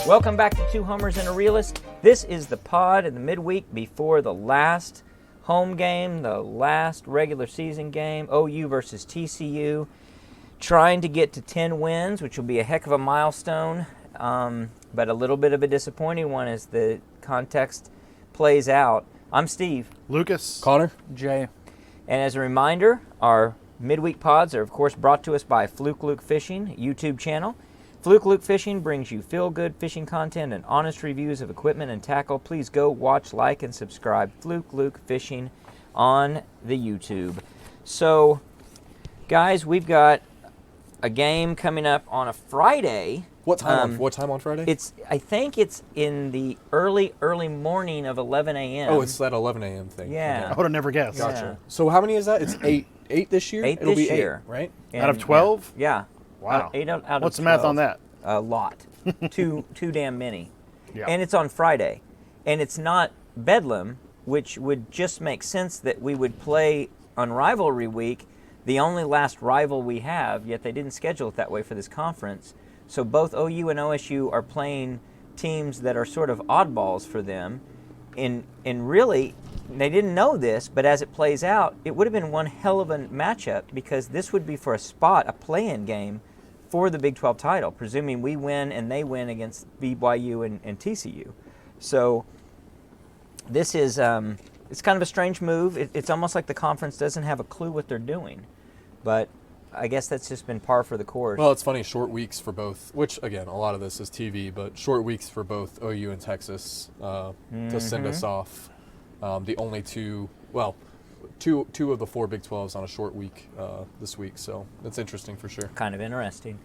Welcome back to Two Homers and a Realist. This is the pod in the midweek before the last home game, the last regular season game, OU versus TCU. Trying to get to 10 wins, which will be a heck of a milestone, but a little bit of a disappointing one as the context plays out. I'm Steve. Lucas. Connor. Jay. And as a reminder, our midweek pods are, of course, brought to us by Fluke Luke Fishing YouTube channel. Fluke Luke Fishing brings you feel-good fishing content and honest reviews of equipment and tackle. Please go watch, like, and subscribe Fluke Luke Fishing on the YouTube. So, guys, we've got a game coming up on a Friday. What time on Friday? I think it's in the early morning of 11 a.m. Oh, it's that 11 a.m. thing. Yeah. I would have never guessed. Gotcha. Yeah. So how many is that? It's eight this year? Eight It'll this be year. 8, right? Out of 12? Yeah. Wow. 8 out of What's the 12. math on that? A lot. too damn many. Yeah. And it's on Friday. And it's not Bedlam, which would just make sense that we would play on rivalry week, the only last rival we have, yet they didn't schedule it that way for this conference. So both OU and OSU are playing teams that are sort of oddballs for them. And really, they didn't know this, but as it plays out, it would have been one hell of a matchup because this would be for a spot, a play-in game for the Big 12 title, presuming we win and they win against BYU and TCU. So this is it's kind of a strange move. It's almost like the conference doesn't have a clue what they're doing. But I guess that's just been par for the course. Well, it's funny, short weeks for both, which, again, a lot of this is TV, but short weeks for both OU and Texas to send us off. The only two of the 4 Big 12s on a short week this week, so it's interesting for sure. Kind of interesting.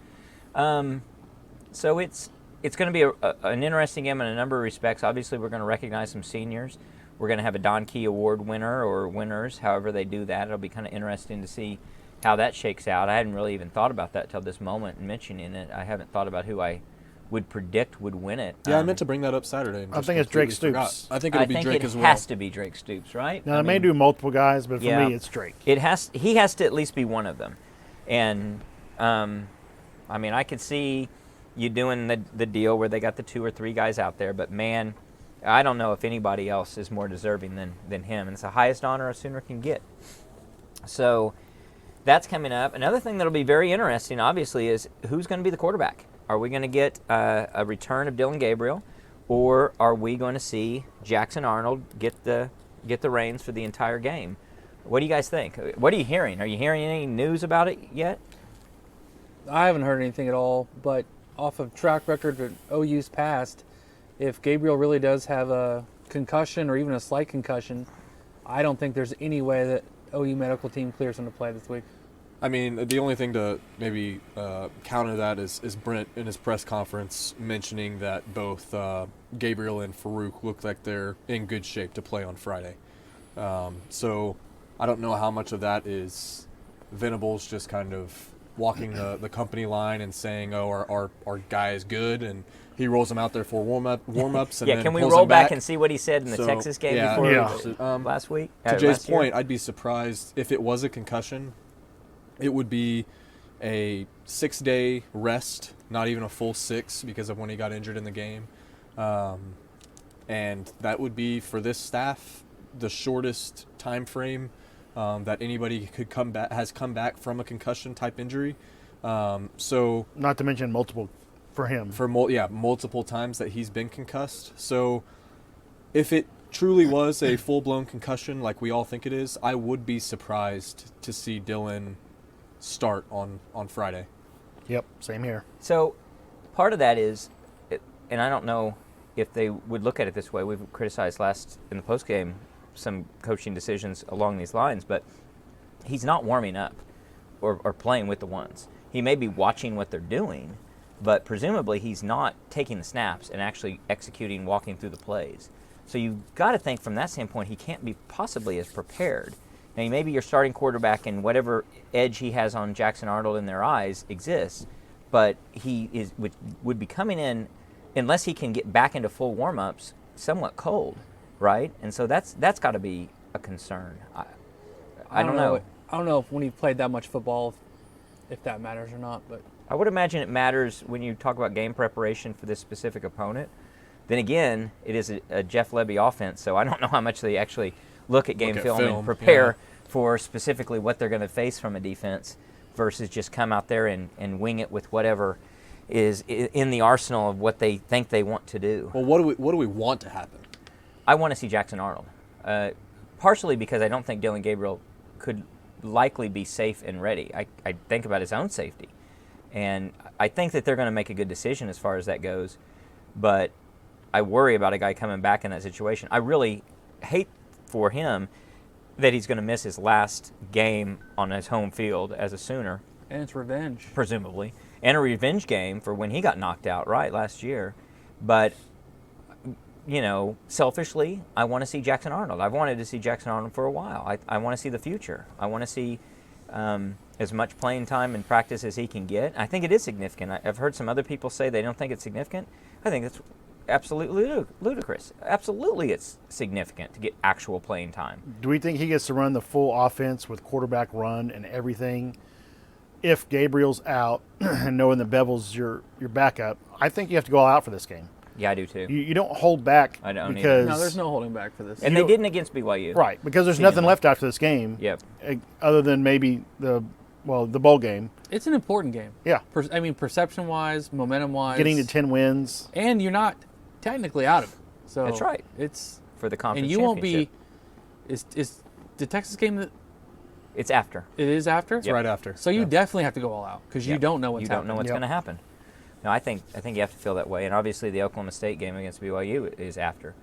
So it's going to be an interesting game in a number of respects. Obviously, we're going to recognize some seniors. We're going to have a Don Key Award winner or winners, however they do that. It'll be kind of interesting to see how that shakes out. I hadn't really even thought about that till this moment and mentioning it. I haven't thought about who I would predict would win it. Yeah, I meant to bring that up Saturday. And I think it's Drake Stoops. I think it'll be Drake as well. It has to be Drake Stoops, right? Now, they may do multiple guys, but for me, it's Drake. He has to at least be one of them. And, I could see you doing the deal where they got the 2 or 3 guys out there, but man, I don't know if anybody else is more deserving than him. And it's the highest honor a Sooner can get. So that's coming up. Another thing that'll be very interesting, obviously, is who's going to be the quarterback. Are we going to get a return of Dylan Gabriel, or are we going to see Jackson Arnold get the reins for the entire game? What do you guys think? What are you hearing? Are you hearing any news about it yet? I haven't heard anything at all, but off of track record of OU's past, if Gabriel really does have a concussion or even a slight concussion, I don't think there's any way that OU medical team clears him to play this week. I mean, the only thing to maybe counter that is Brent in his press conference mentioning that both Gabriel and Farouk look like they're in good shape to play on Friday. So I don't know how much of that is Venables just kind of walking the company line and saying, oh, our guy is good, and he rolls him out there for warm-ups. And yeah, then can we pulls roll him back and see what he said in the Texas game last week? To Jay's point, I'd be surprised if it was a concussion. It would be a 6-day rest, not even a full 6 because of when he got injured in the game. And that would be, for this staff, the shortest time frame that anybody has come back from a concussion-type injury. So not to mention multiple for him. Multiple times that he's been concussed. So if it truly was a full-blown concussion like we all think it is, I would be surprised to see Dylan start on Friday. Yep, same here. So part of that is, and I don't know if they would look at it this way, we've criticized in the postgame some coaching decisions along these lines, but he's not warming up or playing with the ones. He may be watching what they're doing, but presumably he's not taking the snaps and actually executing, walking through the plays. So you've got to think from that standpoint he can't be possibly as prepared. Now, maybe your starting quarterback and whatever edge he has on Jackson Arnold in their eyes exists, but he would be coming in, unless he can get back into full warm-ups, somewhat cold, right? And so that's got to be a concern. I don't know. I don't know if when he played that much football, if that matters or not, but I would imagine it matters when you talk about game preparation for this specific opponent. Then again, it is a Jeff Lebby offense, so I don't know how much they actually look at game film and prepare for specifically what they're going to face from a defense versus just come out there and wing it with whatever is in the arsenal of what they think they want to do. Well, what do we want to happen? I want to see Jackson Arnold, partially because I don't think Dylan Gabriel could likely be safe and ready. I think about his own safety. And I think that they're going to make a good decision as far as that goes. But I worry about a guy coming back in that situation. I really hate for him that he's going to miss his last game on his home field as a Sooner. And it's revenge. Presumably. And a revenge game for when he got knocked out, last year. But, selfishly, I want to see Jackson Arnold. I've wanted to see Jackson Arnold for a while. I want to see the future. I want to see as much playing time and practice as he can get. I think it is significant. I've heard some other people say they don't think it's significant. I think it's absolutely ludicrous. Absolutely it's significant to get actual playing time. Do we think he gets to run the full offense with quarterback run and everything if Gabriel's out and knowing that Bevel's your backup? I think you have to go all out for this game. Yeah, I do too. You don't hold back. I don't because No, there's no holding back for this. And they didn't against BYU. Right, because there's nothing left after this game. Yep. Other than maybe the bowl game. It's an important game. Yeah. Perception-wise, momentum-wise. Getting to 10 wins. And you're not technically out of it. So That's right. It's For the conference and you won't be. championship. Is the Texas game that It's after. it is after? It's right after. So you definitely have to go all out because you Yep. don't know what's You don't happening. know what's Yep. going to happen. No, I think you have to feel that way. And obviously the Oklahoma State game against BYU is after.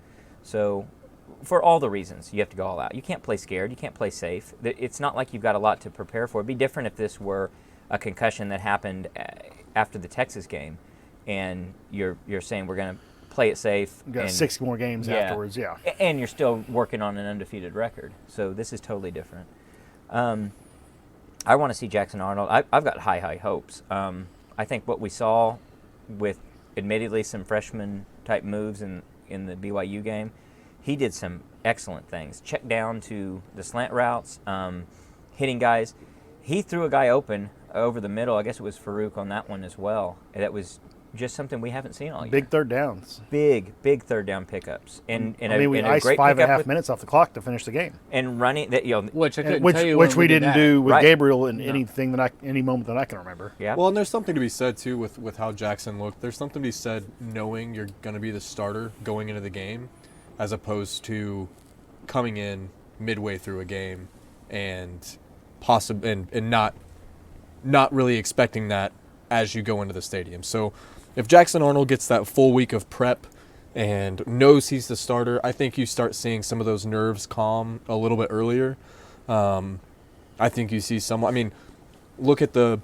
So for all the reasons, you have to go all out. You can't play scared. You can't play safe. It's not like you've got a lot to prepare for. It'd be different if this were a concussion that happened after the Texas game, and you're saying we're going to play it safe. We've got and, 6 more games afterwards, yeah. And you're still working on an undefeated record. So this is totally different. I want to see Jackson Arnold. I've got high hopes. I think what we saw with admittedly some freshman-type moves in the BYU game, he did some excellent things. Check down to the slant routes, hitting guys. He threw a guy open over the middle. I guess it was Farouk on that one as well. That was just something we haven't seen all year. Big third downs. Big third down pickups. And we a iced great 5.5 minutes off the clock to finish the game. And running that, Which I couldn't Which tell you we when did didn't that. do with Right. Gabriel in any moment that I can remember. yeah. Well, and there's something to be said too with how Jackson looked. There's something to be said knowing you're going to be the starter going into the game, as opposed to coming in midway through a game and not really expecting that as you go into the stadium. So if Jackson Arnold gets that full week of prep and knows he's the starter, I think you start seeing some of those nerves calm a little bit earlier. I think you see some. I mean, look at the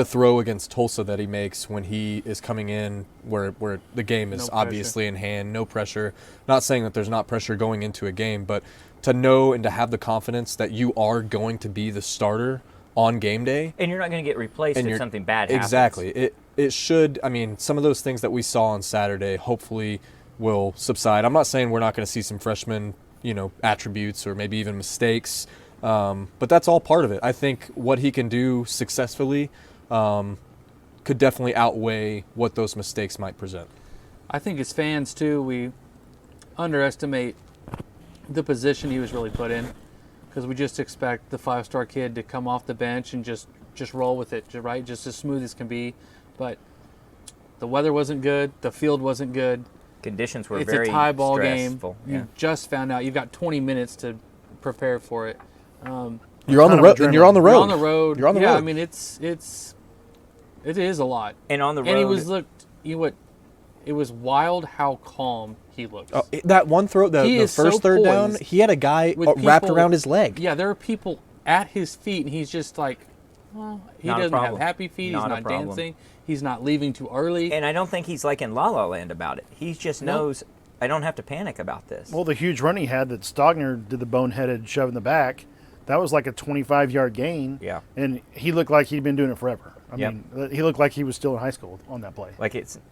throw against Tulsa that he makes when he is coming in, where the game is No pressure. obviously in hand, no pressure. Not saying that there's not pressure going into a game, but to know and to have the confidence that you are going to be the starter on game day. And you're not going to get replaced if something bad happens. Exactly. It should. I mean, some of those things that we saw on Saturday hopefully will subside. I'm not saying we're not going to see some freshman, attributes or maybe even mistakes, but that's all part of it. I think what he can do successfully could definitely outweigh what those mistakes might present. I think as fans too, we underestimate the position he was really put in, because we just expect the 5-star kid to come off the bench and just roll with it, right? Just as smooth as can be. But the weather wasn't good. The field wasn't good. Conditions were It's very a tie ball stressful. game. Yeah. You just found out. You've got 20 minutes to prepare for it. You're on the road. And you're on the road. You're on the road. You're on the yeah, road. I mean, it is a lot. And on the road. And he was it was wild how calm he looked. That one throw, He the is first so third down, poised he had a guy with wrapped people- around his leg. Yeah, there are people at his feet, and he's just like, well, he Not a doesn't have problem. happy feet. Not a He's not problem. dancing. He's not leaving too early. And I don't think he's like in La La Land about it. He just No. knows I don't have to panic about this. Well, the huge run he had that Stogner did the boneheaded shove in the back, that was like a 25-yard gain. Yeah. And he looked like he'd been doing it forever. I Yep. mean, he looked like he was still in high school on that play.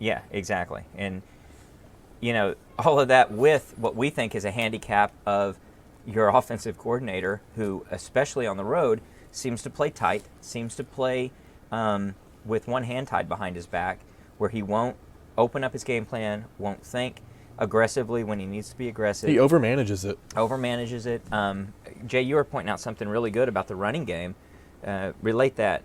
Yeah, exactly. And, all of that with what we think is a handicap of your offensive coordinator, who, especially on the road, seems to play tight, seems to play with one hand tied behind his back, where he won't open up his game plan, won't think aggressively when he needs to be aggressive. He overmanages it. Overmanages it. Jay, you were pointing out something really good about the running game. Relate that.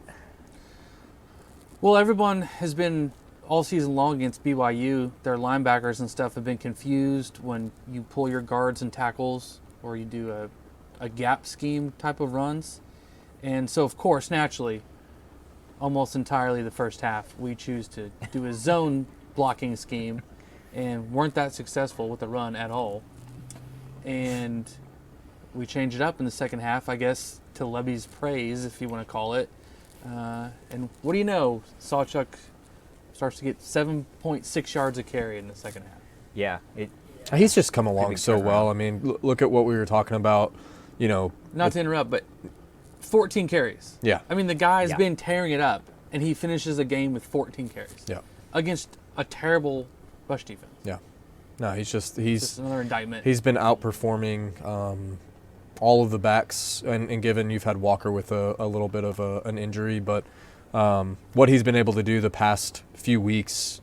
Well, everyone has been all season long against BYU. Their linebackers and stuff have been confused when you pull your guards and tackles or you do a gap scheme type of runs. And so, of course, naturally, almost entirely the first half, we choose to do a zone blocking scheme and weren't that successful with the run at all. And we changed it up in the second half, I guess, to Levy's praise, if you want to call it. And what do you know? Sawchuk starts to get 7.6 yards a carry in the second half. Yeah. He's just come along big so turnaround. well. I mean, look at what we were talking about, Not to interrupt, but 14 carries. Yeah. I mean, the guy's Yeah. been tearing it up, and he finishes a game with 14 carries. Yeah. Against a terrible rush defense. Yeah. No, he's Just another indictment. He's been outperforming all of the backs, and given you've had Walker with a little bit of an injury, but what he's been able to do the past few weeks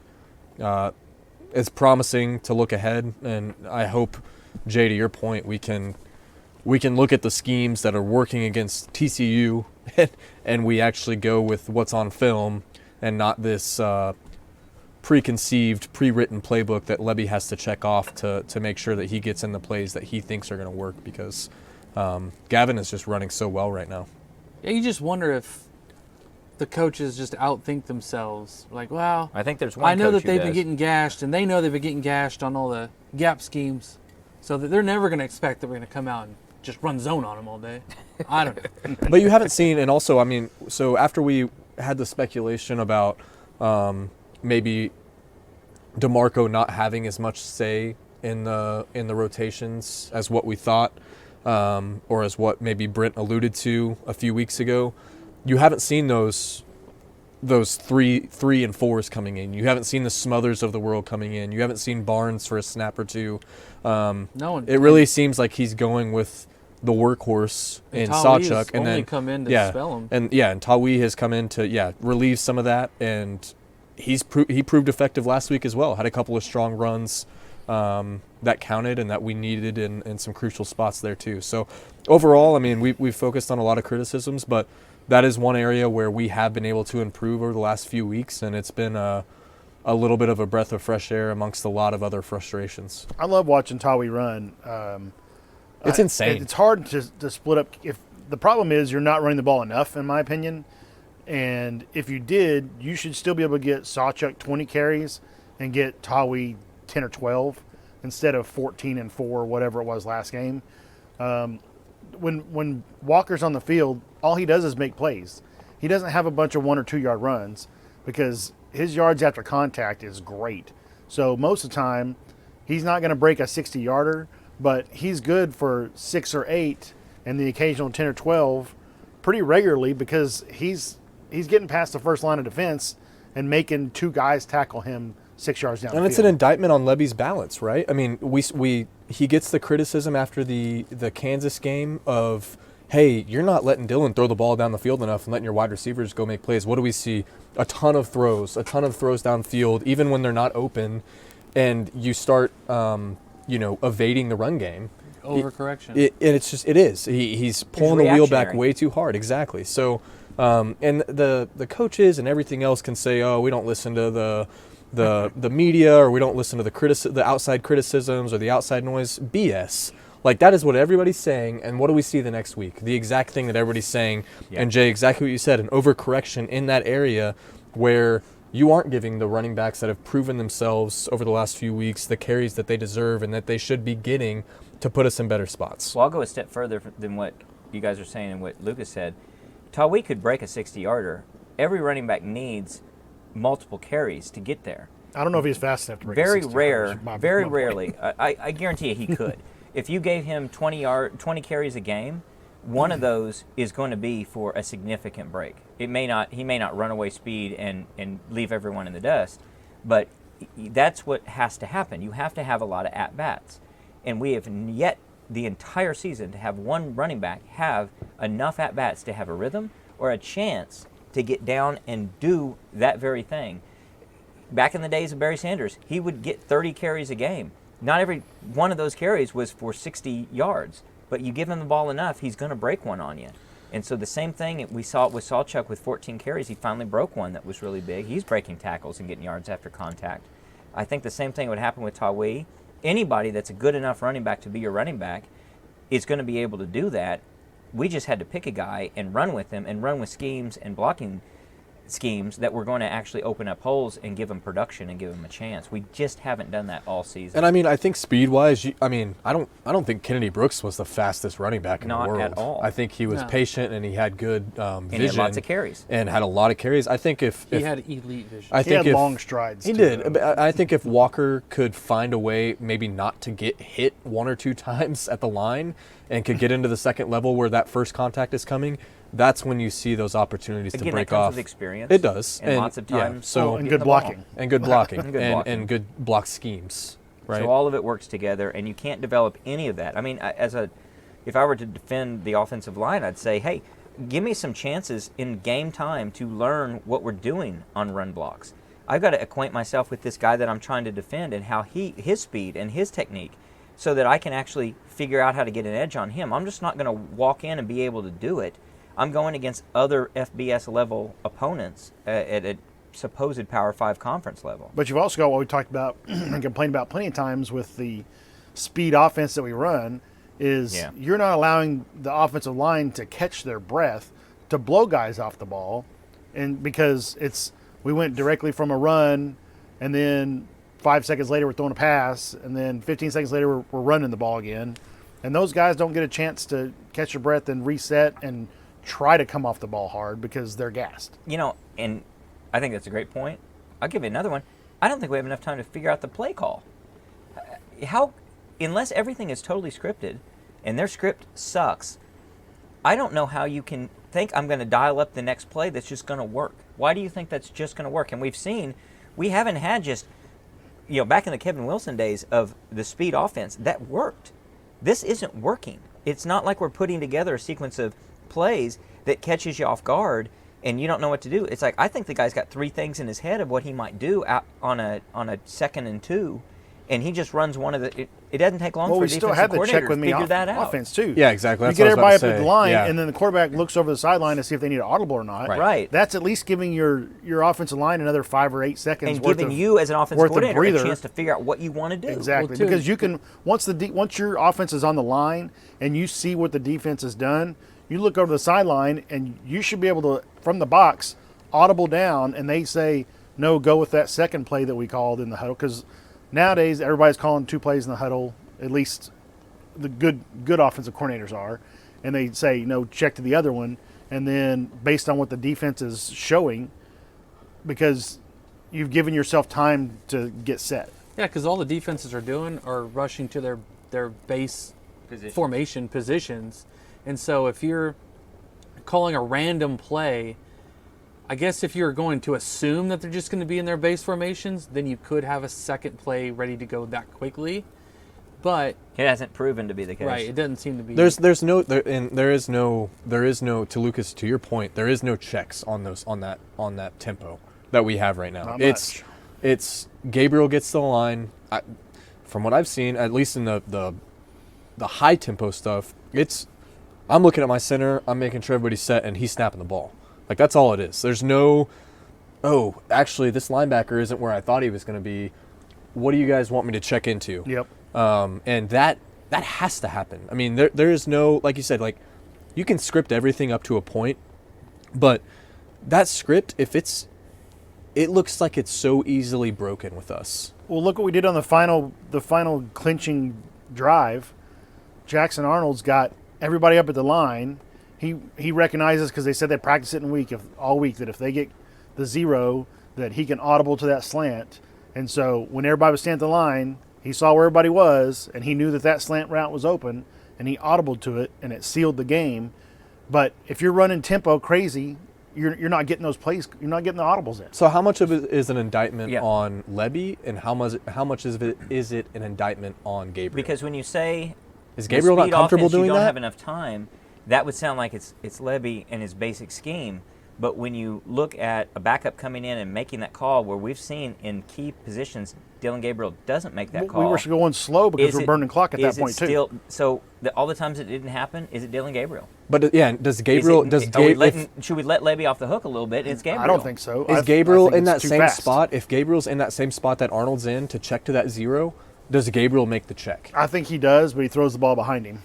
is promising to look ahead. And I hope, Jay, to your point, we can look at the schemes that are working against TCU and we actually go with what's on film and not this preconceived, pre-written playbook that Levy has to check off to make sure that he gets in the plays that he thinks are going to work, because Gavin is just running so well right now. Yeah, you just wonder if the coaches just outthink themselves. Like, well, I think there's one I know coach that they've who been does. getting gashed, and they know they've been getting gashed on all the gap schemes, so that they're never going to expect that we're going to come out and just run zone on them all day. I don't know. But you haven't seen, and also, I mean, so after we had the speculation about maybe DeMarco not having as much say in the rotations as what we thought, or as what maybe Brent alluded to a few weeks ago, you haven't seen those 3 and 4s coming in. You haven't seen the Smothers of the world coming in. You haven't seen Barnes for a snap or two. No one. It really seems like he's going with the workhorse in Tawi's Sawchuk, and only then come in to spell him. and Tawi has come in to relieve some of that, and he proved effective last week as well. Had a couple of strong runs that counted and that we needed in some crucial spots there too. So overall, I mean, we've focused on a lot of criticisms, but that is one area where we have been able to improve over the last few weeks, and it's been a little bit of a breath of fresh air amongst a lot of other frustrations. I love watching Tawi run. It's insane. It's hard to split up. If the problem is you're not running the ball enough, in my opinion, and if you did, you should still be able to get Sawchuk 20 carries and get Tawi 10 or 12 instead of 14 and 4, whatever it was last game. When Walker's on the field, all he does is make plays. He doesn't have a bunch of 1 or 2 yard runs because his yards after contact is great. So most of the time, he's not going to break a 60-yarder, but he's good for 6 or 8 and the occasional 10 or 12 pretty regularly because he's getting past the first line of defense and making 2 guys tackle him 6 yards down the And field. it's an indictment on Levy's balance, right? I mean, he gets the criticism after the Kansas game of, hey, you're not letting Dylan throw the ball down the field enough and letting your wide receivers go make plays. What do we see? A ton of throws downfield, even when they're not open, and you start, evading the run game. Overcorrection. It is. He's pulling the wheel back reactionary. way too hard. Exactly. So, and the coaches and everything else can say, oh, we don't listen to the media, or we don't listen to the outside criticisms or the outside noise. BS. Like, that is what everybody's saying, and what do we see the next week? The exact thing that everybody's saying. Yeah. And Jay, exactly what you said, an overcorrection in that area where you aren't giving the running backs that have proven themselves over the last few weeks the carries that they deserve and that they should be getting to put us in better spots. Well, I'll go a step further than what you guys are saying and what Lucas said. Tawi could break a 60-yarder. Every running back needs multiple carries to get there. I don't know if he's fast enough to break a Very 60 rare, yards. My very point. rarely. I guarantee you he could. If you gave him 20 carries a game, one of those is going to be for a significant break. He may not run away speed and leave everyone in the dust, but that's what has to happen. You have to have a lot of at-bats. And we have yet the entire season to have one running back have enough at-bats to have a rhythm or a chance to get down and do that very thing. Back in the days of Barry Sanders, he would get 30 carries a game. Not every one of those carries was for 60 yards, but you give him the ball enough, he's going to break one on you. And so the same thing we saw with Sawchuk with 14 carries. He finally broke one that was really big. He's breaking tackles and getting yards after contact. I think the same thing would happen with Tawee. Anybody that's a good enough running back to be your running back is going to be able to do that. We just had to pick a guy and run with him and run with schemes and blocking schemes that were going to actually open up holes and give him production and give him a chance. We just haven't done that all season. And I mean, I think speed-wise, I don't think Kennedy Brooks was the fastest running back in the world. Not at all. I think he was patient and he had good vision. And he had lots of carries. And had a lot of carries. I think he had elite vision. He had long strides. He did. I think if Walker could find a way maybe not to get hit one or two times at the line and could get into the second level where that first contact is coming, that's when you see those opportunities Again, to break that comes off. with experience. It does. And lots of times. And good blocking. And good blocking. And good block schemes. Right. So all of it works together, and you can't develop any of that. I mean, if I were to defend the offensive line, I'd say, hey, give me some chances in game time to learn what we're doing on run blocks. I've got to acquaint myself with this guy that I'm trying to defend and how his speed and his technique, so that I can actually figure out how to get an edge on him. I'm just not going to walk in and be able to do it. I'm going against other FBS level opponents at a supposed Power 5 conference level. But you've also got what we talked about and complained about plenty of times with the speed offense that we run is you're not allowing the offensive line to catch their breath to blow guys off the ball, and because we went directly from a run, and then 5 seconds later we're throwing a pass, and then 15 seconds later we're running the ball again, and those guys don't get a chance to catch their breath and reset and try to come off the ball hard because they're gassed. And I think that's a great point. I'll give you another one. I don't think we have enough time to figure out the play call. Unless everything is totally scripted, and their script sucks, I don't know how you can think I'm going to dial up the next play that's just going to work. Why do you think that's just going to work? And we haven't had just, back in the Kevin Wilson days of the speed offense, that worked. This isn't working. It's not like we're putting together a sequence of plays that catches you off guard and you don't know what to do. It's like, I think the guy's got three things in his head of what he might do out on a 2nd and 2, and he just runs one of the. It doesn't take long for a defensive coordinator to figure that out. Offense too. Yeah, exactly. You That's get what I was everybody up about to at the say. line, Yeah. and then the quarterback looks over the sideline to see if they need an audible or not. Right. That's at least giving your offensive line another 5 or 8 seconds. And giving you as an offensive coordinator a chance to figure out what you want to do. Exactly, because you can once your offense is on the line and you see what the defense has done, you look over the sideline and you should be able to, from the box, audible down, and they say, no, go with that second play that we called in the huddle. Because nowadays everybody's calling 2 plays in the huddle, at least the good offensive coordinators are, and they say, no, check to the other one, and then based on what the defense is showing, because you've given yourself time to get set. Yeah, because all the defenses are doing are rushing to their base formation positions. And so if you're calling a random play, I guess if you're going to assume that they're just going to be in their base formations, then you could have a second play ready to go that quickly. But it hasn't proven to be the case. Right, it doesn't seem to be. There is no to Lucas, to your point, there is no checks on that tempo that we have right now. Not it's Gabriel gets to the line. From what I've seen, at least in the high tempo stuff, I'm looking at my center, I'm making sure everybody's set, and he's snapping the ball. Like, that's all it is. There's no, actually, this linebacker isn't where I thought he was going to be. What do you guys want me to check into? Yep. And that has to happen. I mean, there is no, like you said, like, you can script everything up to a point, but that script, it looks like it's so easily broken with us. Well, look what we did on the final clinching drive. Jackson Arnold's got everybody up at the line. He recognizes, because they said they practice it all week, that if they get the 0, that he can audible to that slant. And so when everybody was standing at the line, he saw where everybody was, and he knew that slant route was open, and he audibled to it, and it sealed the game. But if you're running tempo crazy, you're not getting those plays. You're not getting the audibles in. So how much of it is an indictment on Levy, and how much of it is it an indictment on Gabriel? Because when you say is Gabriel not comfortable doing you don't that? have enough time, that would sound like it's Levy and his basic scheme. But when you look at a backup coming in and making that call, where we've seen in key positions, Dylan Gabriel doesn't make that call. We were going slow because we're burning clock at that point too. So all the times it didn't happen, is it Dylan Gabriel? But does Gabriel? Should we let Levy off the hook a little bit? It's Gabriel. I don't think so. Is I Gabriel think in that it's too same fast. spot? If Gabriel's in that same spot that Arnold's in to check to that 0, does Gabriel make the check? I think he does, but he throws the ball behind him.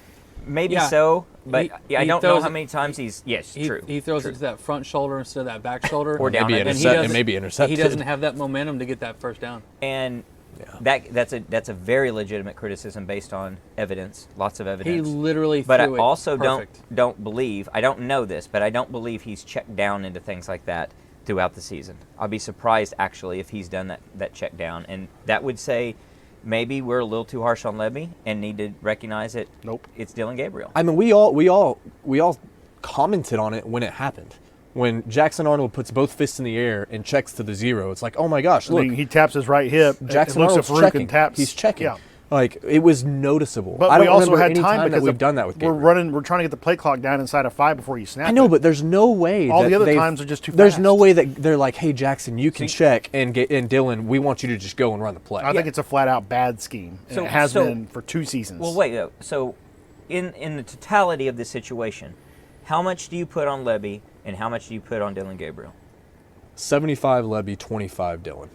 Maybe Yeah. so, but He I don't know throws how it- many times he's true. He throws it to that front shoulder instead of that back shoulder. Or down Maybe it. intercept, and maybe intercepted. He doesn't have that momentum to get that first down. And that's a very legitimate criticism based on evidence, lots of He evidence. literally But I threw it also perfect. don't believe, I don't know this, but I don't believe he's checked down into things like that throughout the season. I'll be surprised actually if he's done that check down, and that would say maybe we're a little too harsh on Levy and need to recognize it. Nope. It's Dylan Gabriel. I mean, we all commented on it when it happened. When Jackson Arnold puts both fists in the air and checks to the 0, it's like, oh my gosh, I look, mean, he taps his right hip. Jackson looks Arnold's at Farouk checking. and taps. He's checking. Yeah. Like, it was noticeable. But I don't we also remember had any time that because we've done that with Gabriel. We're trying to get the play clock down inside of 5 before you snap. I know, it. but there's no way. All that the other they've- times are just too There's fast. no way that they're like, hey, Jackson, you can check, and Dylan, we want you to just go and run the play. I think it's a flat out bad scheme. And it has been for 2 seasons. Well, wait, though. So in the totality of this situation, how much do you put on Levy and how much do you put on Dylan Gabriel? 75 Levy, 25 Dylan.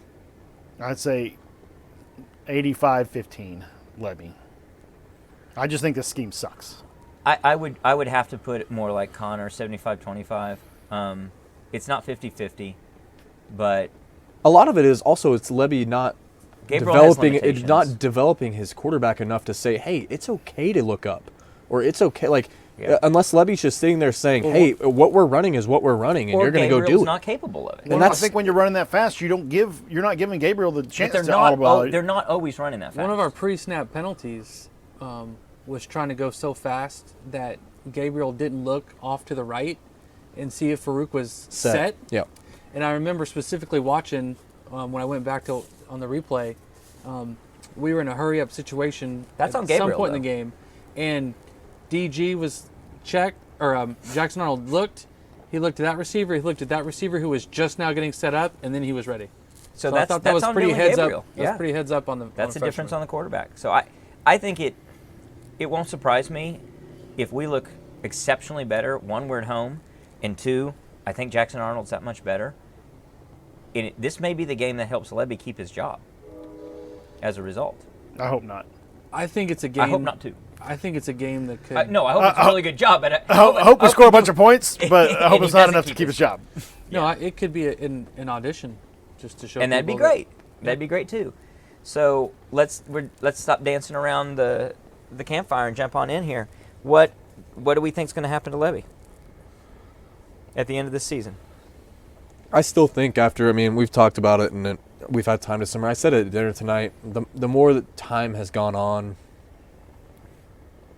I'd say 85-15 Levy. I just think this scheme sucks. I would have to put it more like Connor, 75-25. It's not 50-50, but A lot of it is also it's Levy not Gabriel has developing limitations. developing his quarterback enough to say, hey, it's okay to look up, or it's okay. Like Yeah. unless Levy's just sitting there saying, hey, what we're running is what we're running, and or you're going to go Gabriel's do it. not capable of it. Well, that's- I think when you're running that fast, you're not giving Gabriel the But chance they're to audible it. they're not always running that fast. One of our pre-snap penalties was trying to go so fast that Gabriel didn't look off to the right and see if Farouk was set. Yeah. And I remember specifically watching when I went back on the replay. We were in a hurry-up situation That's at on some Gabriel, point in though. the game, and DG was checked, or Jackson Arnold looked. He looked at that receiver. He looked at that receiver who was just now getting set up, and then he was ready. So I thought that was on pretty Dylan heads Gabriel. up. That's pretty heads up on the. That's the on a difference freshman. on the quarterback. So I think it won't surprise me if we look exceptionally better. One, we're at home, and two, I think Jackson Arnold's that much better. This may be the game that helps Levy keep his job. As a result, I hope not. I think it's a game. I hope not too. I think it's a game that could. No, I hope it's a really good job. But I hope we score a bunch of points, but I hope And it's he not doesn't enough to keep keep his his job. No, it could be an audition, just to show. And that'd be people that- great. That'd be great too. So let's stop dancing around the campfire and jump on in here. What do we think is going to happen to Levy at the end of this season? I still think we've talked about it and we've had time to simmer. I said it at dinner tonight. The more that time has gone on,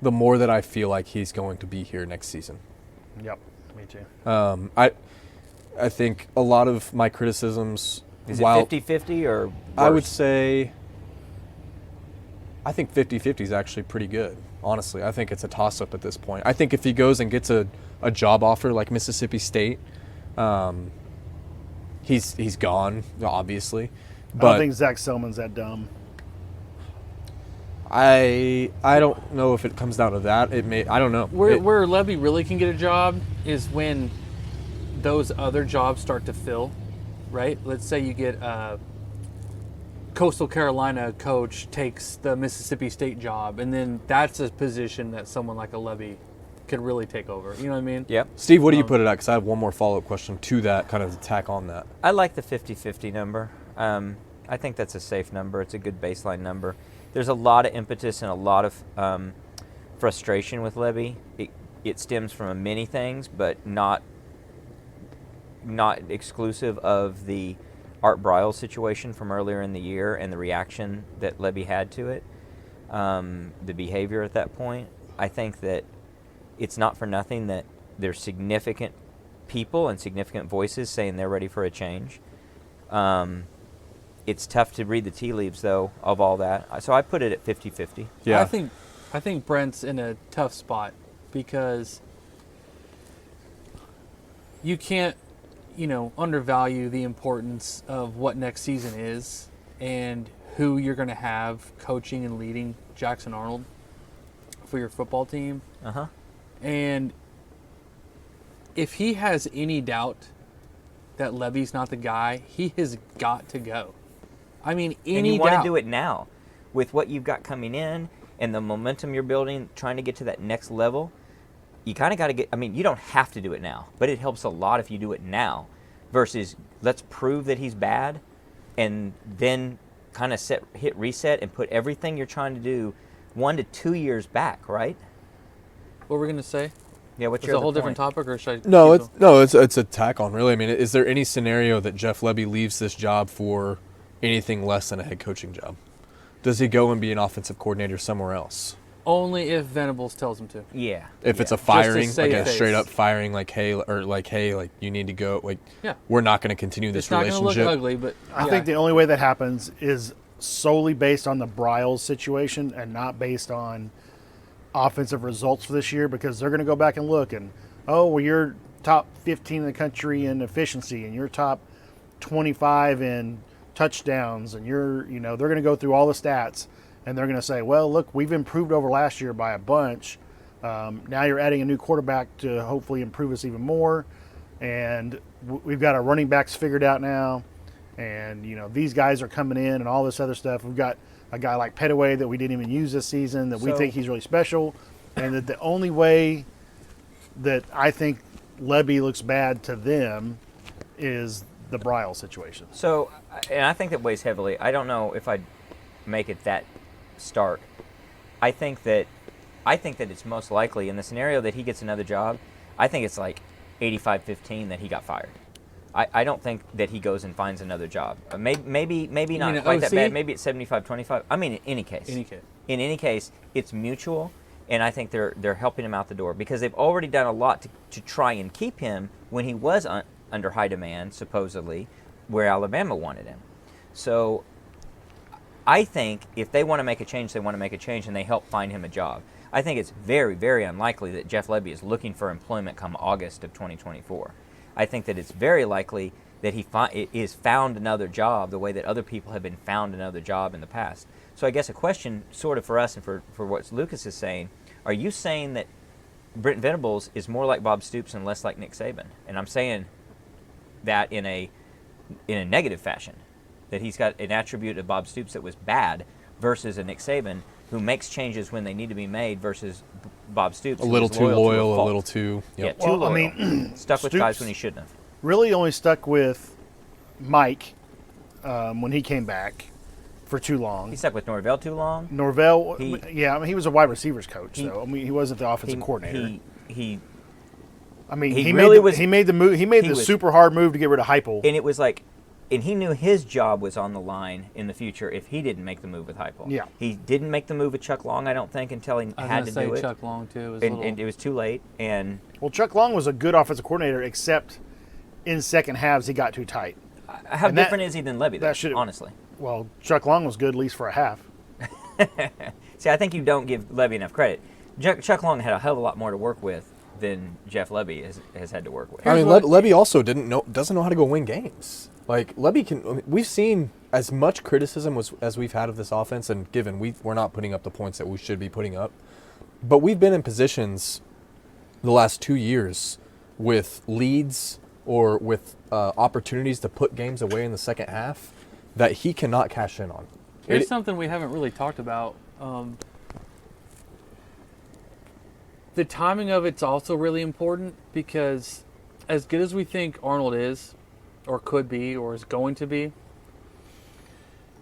the more that I feel like he's going to be here next season. Yep, me too. I think a lot of my criticisms, Is it while 50-50 or worse? I would say, I think 50-50 is actually pretty good. Honestly, I think it's a toss-up at this point. I think if he goes and gets a job offer like Mississippi State, he's gone, obviously. I But don't think Zach Selman's that dumb. I don't know if it comes down to that. It may. I don't know. Where Levy really can get a job is when those other jobs start to fill, right? Let's say you get a Coastal Carolina coach takes the Mississippi State job, and then that's a position that someone like a Levy could really take over. You know what I mean? Yep. Steve, what do you put it at? Because I have one more follow-up question to that, kind of tack on that. I like the 50-50 number. I think that's a safe number. It's a good baseline number. There's a lot of impetus and a lot of frustration with Levy. It stems from many things, but not exclusive of the Art Briles situation from earlier in the year and the reaction that Levy had to it, the behavior at that point. I think that it's not for nothing that there's significant people and significant voices saying they're ready for a change. It's tough to read the tea leaves, though, of all that. So I put it at 50-50. Yeah. I think Brent's in a tough spot because you can't undervalue the importance of what next season is and who you're going to have coaching and leading Jackson Arnold for your football team. Uh-huh. And if he has any doubt that Levy's not the guy, he has got to go. I mean, And you doubt. want to do it now with what you've got coming in and the momentum you're building, trying to get to that next level. You kind of got to get, you don't have to do it now, but it helps a lot if you do it now versus let's prove that he's bad and then kind of hit reset and put everything you're trying to do 1 to 2 years back, right? What we're going to say? Yeah, what's It's your a whole other different point? topic, or should I? No, keep it's a tack on, really. I mean, is there any scenario that Jeff Lebby leaves this job for anything less than a head coaching job? Does he go and be an offensive coordinator somewhere else? Only if Venables tells him to. Yeah. If it's yeah. a firing, save like a face. straight up firing, like hey, you need to go, Yeah. we're not going to continue this It's not going to relationship. look ugly, but I think the only way that happens is solely based on the Bryles situation and not based on offensive results for this year, because they're going to go back and look and, you're top 15 in the country in efficiency and you're top 25 in touchdowns and they're going to go through all the stats and they're going to say, well, look, we've improved over last year by a bunch. Now you're adding a new quarterback to hopefully improve us even more. And we've got our running backs figured out now. And, these guys are coming in and all this other stuff. We've got a guy like Petaway that we didn't even use this season that we So- think he's really special. And that the only way that I think Lebby looks bad to them is the Bryles situation. So, and I think that weighs heavily. I don't know if I'd make it that stark. I think that it's most likely in the scenario that he gets another job. I think it's like 85-15 that he got fired. I don't think that he goes and finds another job. Maybe not mean quite that OC? bad. Maybe it's 75-25. In any case. In any case, it's mutual, and I think they're helping him out the door because they've already done a lot to try and keep him when he was under high demand, supposedly, where Alabama wanted him. So I think if they want to make a change, they want to make a change, and they help find him a job. I think it's very, very unlikely that Jeff Lebby is looking for employment come August of 2024. I think that it's very likely that he is found another job the way that other people have been found another job in the past. So I guess a question sort of for us and for what Lucas is saying, are you saying that Brent Venables is more like Bob Stoops and less like Nick Saban? And I'm saying that in a negative fashion, that he's got an attribute of Bob Stoops that was bad versus a Nick Saban who makes changes when they need to be made versus Bob Stoops. A little who's too to loyal, a fault. little too. Yep. Yeah, too Well, loyal. Stuck with guys Stoops- when he shouldn't have. Really only stuck with Mike when he came back for too long. He stuck with Norvell too long. Norvell, He- he was a wide receivers coach, He- though. He wasn't the offensive coordinator. He he really made was- he made the move. He made he the was- super hard move to get rid of Heupel. and it was like, and he knew his job was on the line in the future if he didn't make the move with Heupel. Yeah. He didn't make the move with Chuck Long, I don't think, until he I was had going to to say do it. Chuck Long, too. Was And it was too late. And Well, Chuck Long was a good offensive coordinator, except in second halves he got too tight. how And that- different is he than Levy, though, that should've- honestly? Well, Chuck Long was good at least for a half. See, I think you don't give Levy enough credit. Chuck Long had a hell of a lot more to work with than Jeff Levy has had to work with. I mean, what- Lebby also doesn't know how to go win games. Like Lebby can. We've seen as much criticism as we've had of this offense, and given we're not putting up the points that we should be putting up, but we've been in positions the last 2 years with leads or with opportunities to put games away in the second half that he cannot cash in on. Here's something we haven't really talked about. The timing of it's also really important because as good as we think Arnold is, or could be, or is going to be,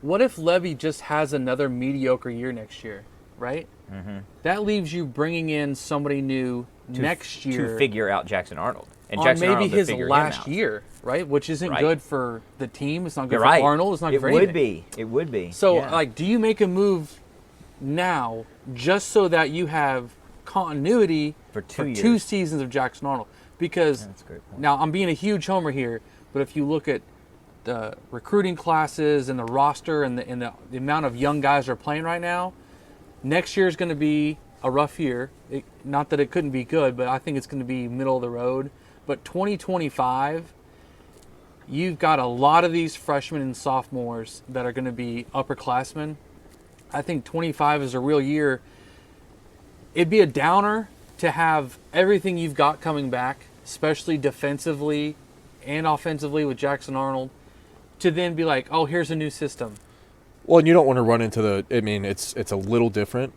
what if Levy just has another mediocre year next year, right? Mm-hmm. That leaves you bringing in somebody new next year to figure out Jackson Arnold. And on Jackson maybe Arnold to his figure him last out. year, right? Which isn't Right. good for the team. It's not good You're for right. Arnold. It's not good It for would anything. be. It would be. So, Yeah. do you make a move now just so that you have continuity For two two years. seasons of Jackson Arnold? Because That's a great point. now I'm being a huge homer here, but if you look at the recruiting classes and the roster and the amount of young guys that are playing right now, next year is going to be a rough year. Not that it couldn't be good, but I think it's going to be middle of the road. But 2025 you've got a lot of these freshmen and sophomores that are going to be upperclassmen. I think 25 is a real year. It'd be a downer to have everything you've got coming back, especially defensively and offensively with Jackson Arnold, to then be like, oh, here's a new system. Well, and you don't want to run into it's a little different.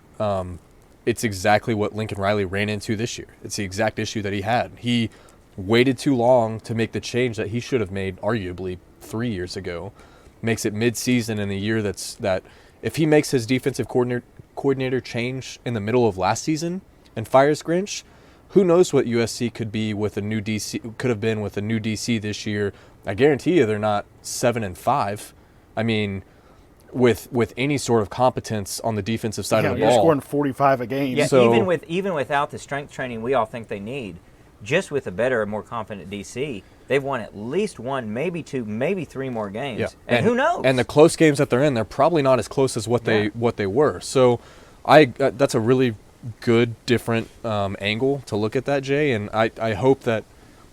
It's exactly what Lincoln Riley ran into this year. It's the exact issue that he had. He waited too long to make the change that he should have made arguably 3 years ago. Makes it mid-season in the year that if he makes his defensive coordinator change in the middle of last season and fires Grinch, who knows what USC could be with a new DC, could have been with a new DC this year. I guarantee you they're not 7-5. I mean, with any sort of competence on the defensive side of the you're ball. scoring 45 a game. Yeah, So- even without the strength training we all think they need, just with a better, more confident DC, they've won at least one, maybe two, maybe three more games. Yeah. And who knows? And the close games that they're in, they're probably not as close as what they were. So that's a really good, different angle to look at that, Jay. And I hope that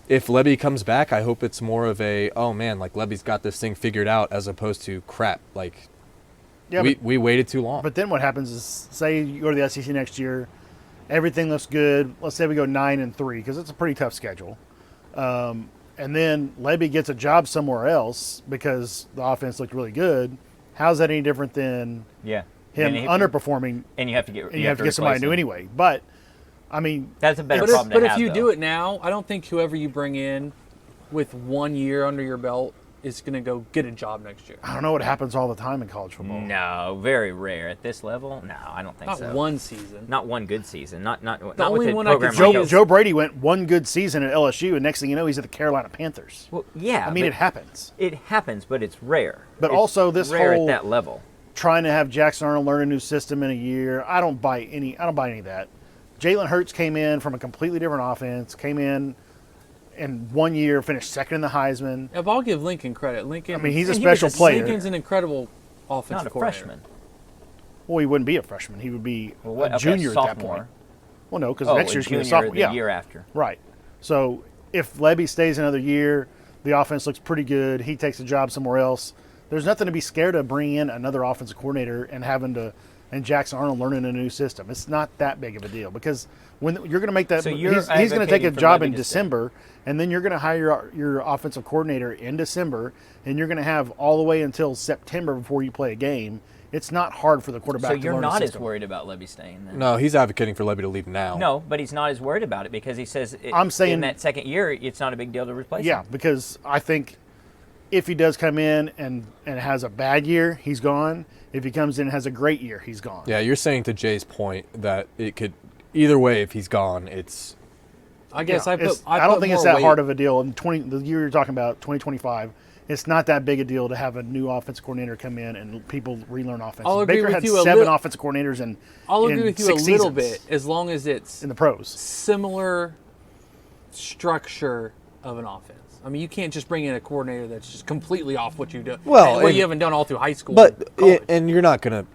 if Lebby comes back, I hope it's more of a, oh man, like Lebby's got this thing figured out, as opposed to crap. Like we waited too long. But then what happens is, say you go to the SEC next year, everything looks good. Let's say we go 9-3 because it's a pretty tough schedule. And then Lebby gets a job somewhere else because the offense looked really good. How's that any different than yeah. him And underperforming? And you have to get And you have to get somebody replace new him. anyway. But I mean, That's a better But problem to if have, you though. do it now, I don't think whoever you bring in with 1 year under your belt is going to go get a job next year. I don't know what happens all the time in college football. No, very rare at this level. No, I don't think Not so. one season. Not one good season. Not only with a one I could program see like Joe, this. Joe Brady went one good season at LSU, and next thing you know, he's at the Carolina Panthers. Well, yeah. I mean, but it happens. It happens, but it's rare. But It's also this rare whole- at that level. Trying to have Jackson Arnold learn a new system in a year, I don't buy any of that. Jalen Hurts came in from a completely different offense, came in 1 year, finished second in the Heisman. If I'll give Lincoln credit, Lincoln. I mean, he's a And he was special a player. Lincoln's an incredible offensive Not a coordinator. freshman. Well, he wouldn't be a freshman. He would be Well, what, a okay, junior at that sophomore. point. Well, no, because Oh, next a year's going to be a junior sophomore. the Yeah, year after. right. So if Lebby stays another year, the offense looks pretty good. He takes a job somewhere else. There's nothing to be scared of bringing in another offensive coordinator and Jackson Arnold learning a new system. It's not that big of a deal because when you're going to make that, So you're he's going to take a advocating for job Lebby in to stay. December, and then you're going to hire your offensive coordinator in December, and you're going to have all the way until September before you play a game. It's not hard for the quarterback So to you're learn not a as system. worried about Lebby staying then? No, he's advocating for Lebby to leave now. No, but he's not as worried about it because he says I'm saying- in that second year, it's not a big deal to replace Yeah, him. because I think if he does come in and has a bad year, he's gone. If he comes in and has a great year, he's gone. Yeah, you're saying to Jay's point that it could either way. If he's gone, it's I guess Yeah, I put. I don't think it's more that weight- hard of a deal. In the year you're talking about, 2025, it's not that big a deal to have a new offensive coordinator come in and people relearn offense. I'll agree Baker with had you a 7 lit- offensive coordinators I'll in agree with you a 6 little seasons bit, as long as it's in the pros. similar structure of an offense. I mean, you can't just bring in a coordinator that's just completely off what you do. Well, what and- you haven't done all through high school. But and college. and you're not gonna,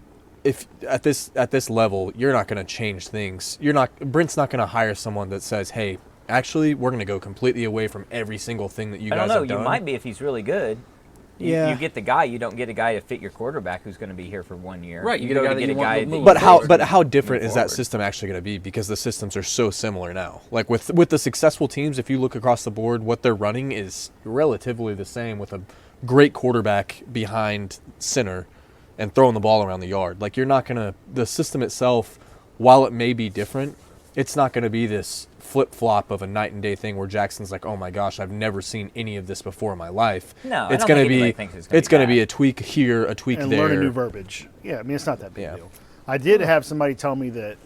if at this level, you're not gonna change things. Brent's not gonna hire someone that says, "Hey, actually, we're gonna go completely away from every single thing that you I guys don't know. have done." You might be if he's really good. Yeah. You get the guy. You don't get a guy to fit your quarterback who's going to be here for 1 year. Right, you You get a go guy to that get a you want guy. to move But how forward. different Move is that forward. system actually going to be? Because the systems are so similar now. Like with the successful teams, if you look across the board, what they're running is relatively the same with a great quarterback behind center and throwing the ball around the yard. Like the system itself, while it may be different, it's not going to be this flip-flop of a night and day thing where Jackson's like, oh my gosh, I've never seen any of this before in my life. No, I it's don't going to think be anybody thinks it's going gonna be to be bad. a tweak here, a tweak And there. learn a new verbiage. Yeah, I mean, it's not that big Yeah. a deal. I did have somebody tell me that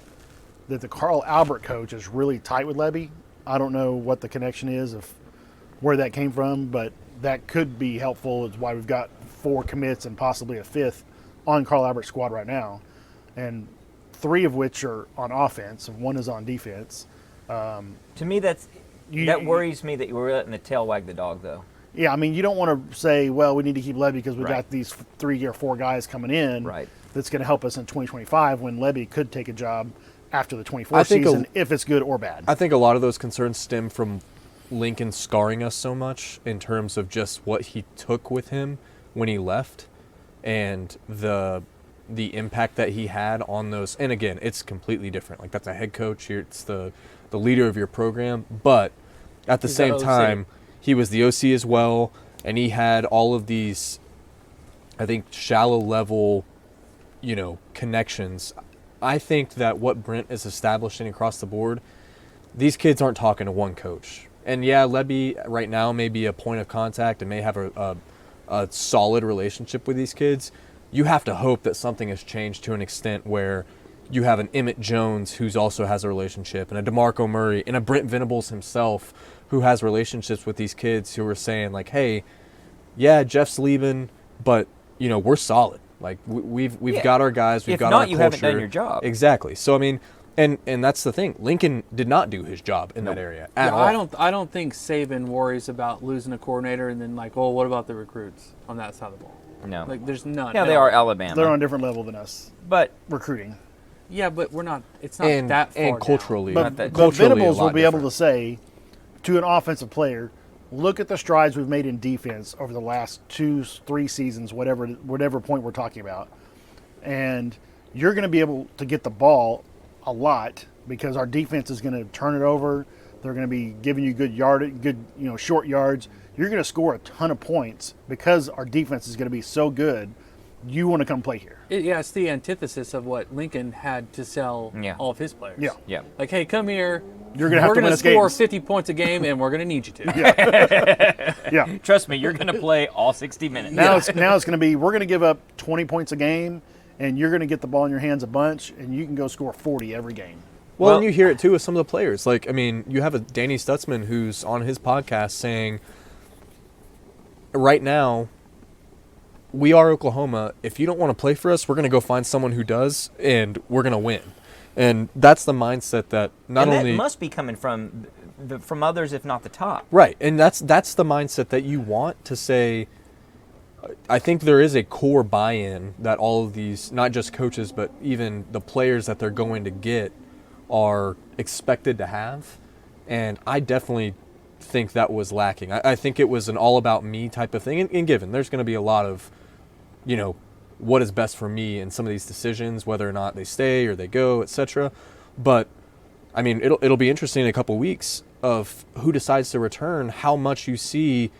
the Carl Albert coach is really tight with Lebby. I don't know what the connection is of where that came from, but that could be helpful. It's why we've got 4 commits and possibly a 5th on Carl Albert's squad right now, and 3 of which are on offense and 1 is on defense. To me, that You- worries me that you were letting the tail wag the dog, though. Yeah, I mean, you don't want to say, well, we need to keep Lebby because we Right. got these 3 or 4 guys coming in. Right. That's going to help us in 2025 when Lebby could take a job after the 24 I think season if it's good or bad. I think a lot of those concerns stem from Lincoln scarring us so much in terms of just what he took with him when he left and the impact that he had on those. And again, it's completely different. Like, that's a head coach here. It's the leader of your program. But at the same time, he was the OC as well. And he had all of these, I think, shallow level, connections. I think that what Brent is establishing across the board, these kids aren't talking to one coach. And yeah, Lebby right now may be a point of contact and may have a solid relationship with these kids. You have to hope that something has changed to an extent where you have an Emmett Jones who also has a relationship, and a DeMarco Murray, and a Brent Venables himself who has relationships with these kids who are saying, like, hey, yeah, Jeff's leaving, but, we're solid. Like, we've got our guys, we've got our culture. If not, you haven't done your job. Exactly. So, I mean, and that's the thing. Lincoln did not do his job in that area at all. I don't think Saban worries about losing a coordinator and then, like, what about the recruits on that side of the ball? No. Like, there's none. Yeah, they are Alabama. They're on a different level than us. But recruiting. Yeah, but we're not. It's not that far. And culturally, but Venables will be able to say to an offensive player, look at the strides we've made in defense over the last 2-3 seasons, whatever point we're talking about, and you're going to be able to get the ball a lot because our defense is going to turn it over. They're going to be giving you good short yards. You're going to score a ton of points because our defense is going to be so good. You want to come play here. It's the antithesis of what Lincoln had to sell all of his players. Yeah. Like, hey, come here. You're going to have to win us score games. 50 points a game, and we're going to need you to. Yeah. Trust me, you're going to play all 60 minutes. Now it's going to be, we're going to give up 20 points a game, and you're going to get the ball in your hands a bunch, and you can go score 40 every game. Well, and you hear it, too, with some of the players. Like, I mean, you have a Danny Stutzman who's on his podcast saying, right now, we are Oklahoma. If you don't want to play for us, we're going to go find someone who does, and we're going to win. And that's the mindset that not only must be coming from others, if not the top. Right, and that's the mindset that you want to say. I think there is a core buy-in that all of these, not just coaches, but even the players that they're going to get are expected to have. And I definitely think that was lacking. I think it was an all-about-me type of thing. And given, there's going to be a lot of, what is best for me in some of these decisions, whether or not they stay or they go, etc. But, I mean, it'll be interesting in a couple weeks of who decides to return, how much you see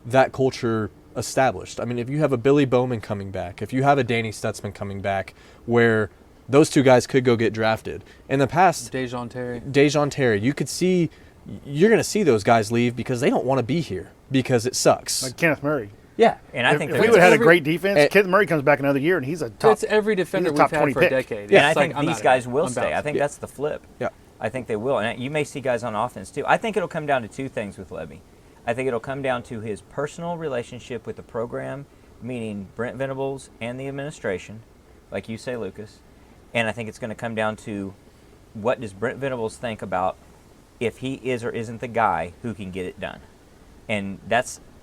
that culture established. I mean, if you have a Billy Bowman coming back, if you have a Danny Stutzman coming back, where those two guys could go get drafted. In the past, Dejon Terry, you could see, you're going to see those guys leave because they don't want to be here because it sucks. Like Kenneth Murray. Yeah, and I think if we would have had a great defense, Kenneth Murray comes back another year and he's a top. It's every defender we've had for a decade. Yeah, and I think these guys will stay. I think that's the flip. Yeah, I think they will, and you may see guys on offense too. I think it'll come down to two things with Lebby. I think it'll come down to his personal relationship with the program, meaning Brent Venables and the administration, like you say, Lucas. And I think it's going to come down to what does Brent Venables think about if he is or isn't the guy who can get it done. And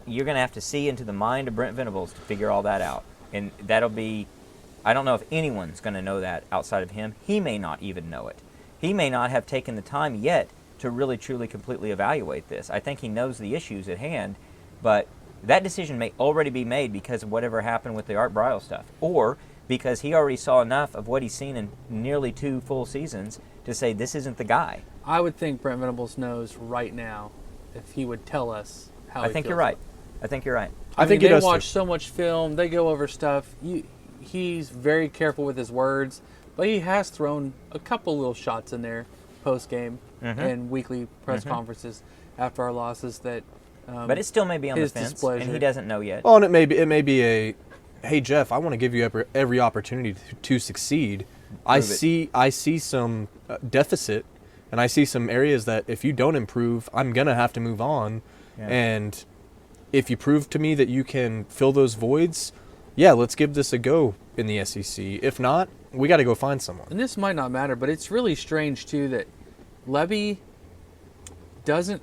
you're going to have to see into the mind of Brent Venables to figure all that out. And that'll be, I don't know if anyone's going to know that outside of him. He may not even know it. He may not have taken the time yet to really, truly, completely evaluate this. I think he knows the issues at hand, but that decision may already be made because of whatever happened with the Art Briles stuff, or because he already saw enough of what he's seen in nearly 2 full seasons to say this isn't the guy. I would think Brent Venables knows right now if he would tell us how he feels. You're right. I think you're right. I think they watch so much film. They go over stuff. He's very careful with his words, but he has thrown a couple little shots in there post-game and weekly press conferences after our losses that but it still may be on the fence, and he doesn't know yet. Well, and it may be a, hey, Jeff, I want to give you every opportunity to succeed. I see some deficit, and I see some areas that if you don't improve, I'm going to have to move on. Yeah. And if you prove to me that you can fill those voids, yeah, let's give this a go in the SEC. If not, we got to go find someone. And this might not matter, but it's really strange, too, that Lebby doesn't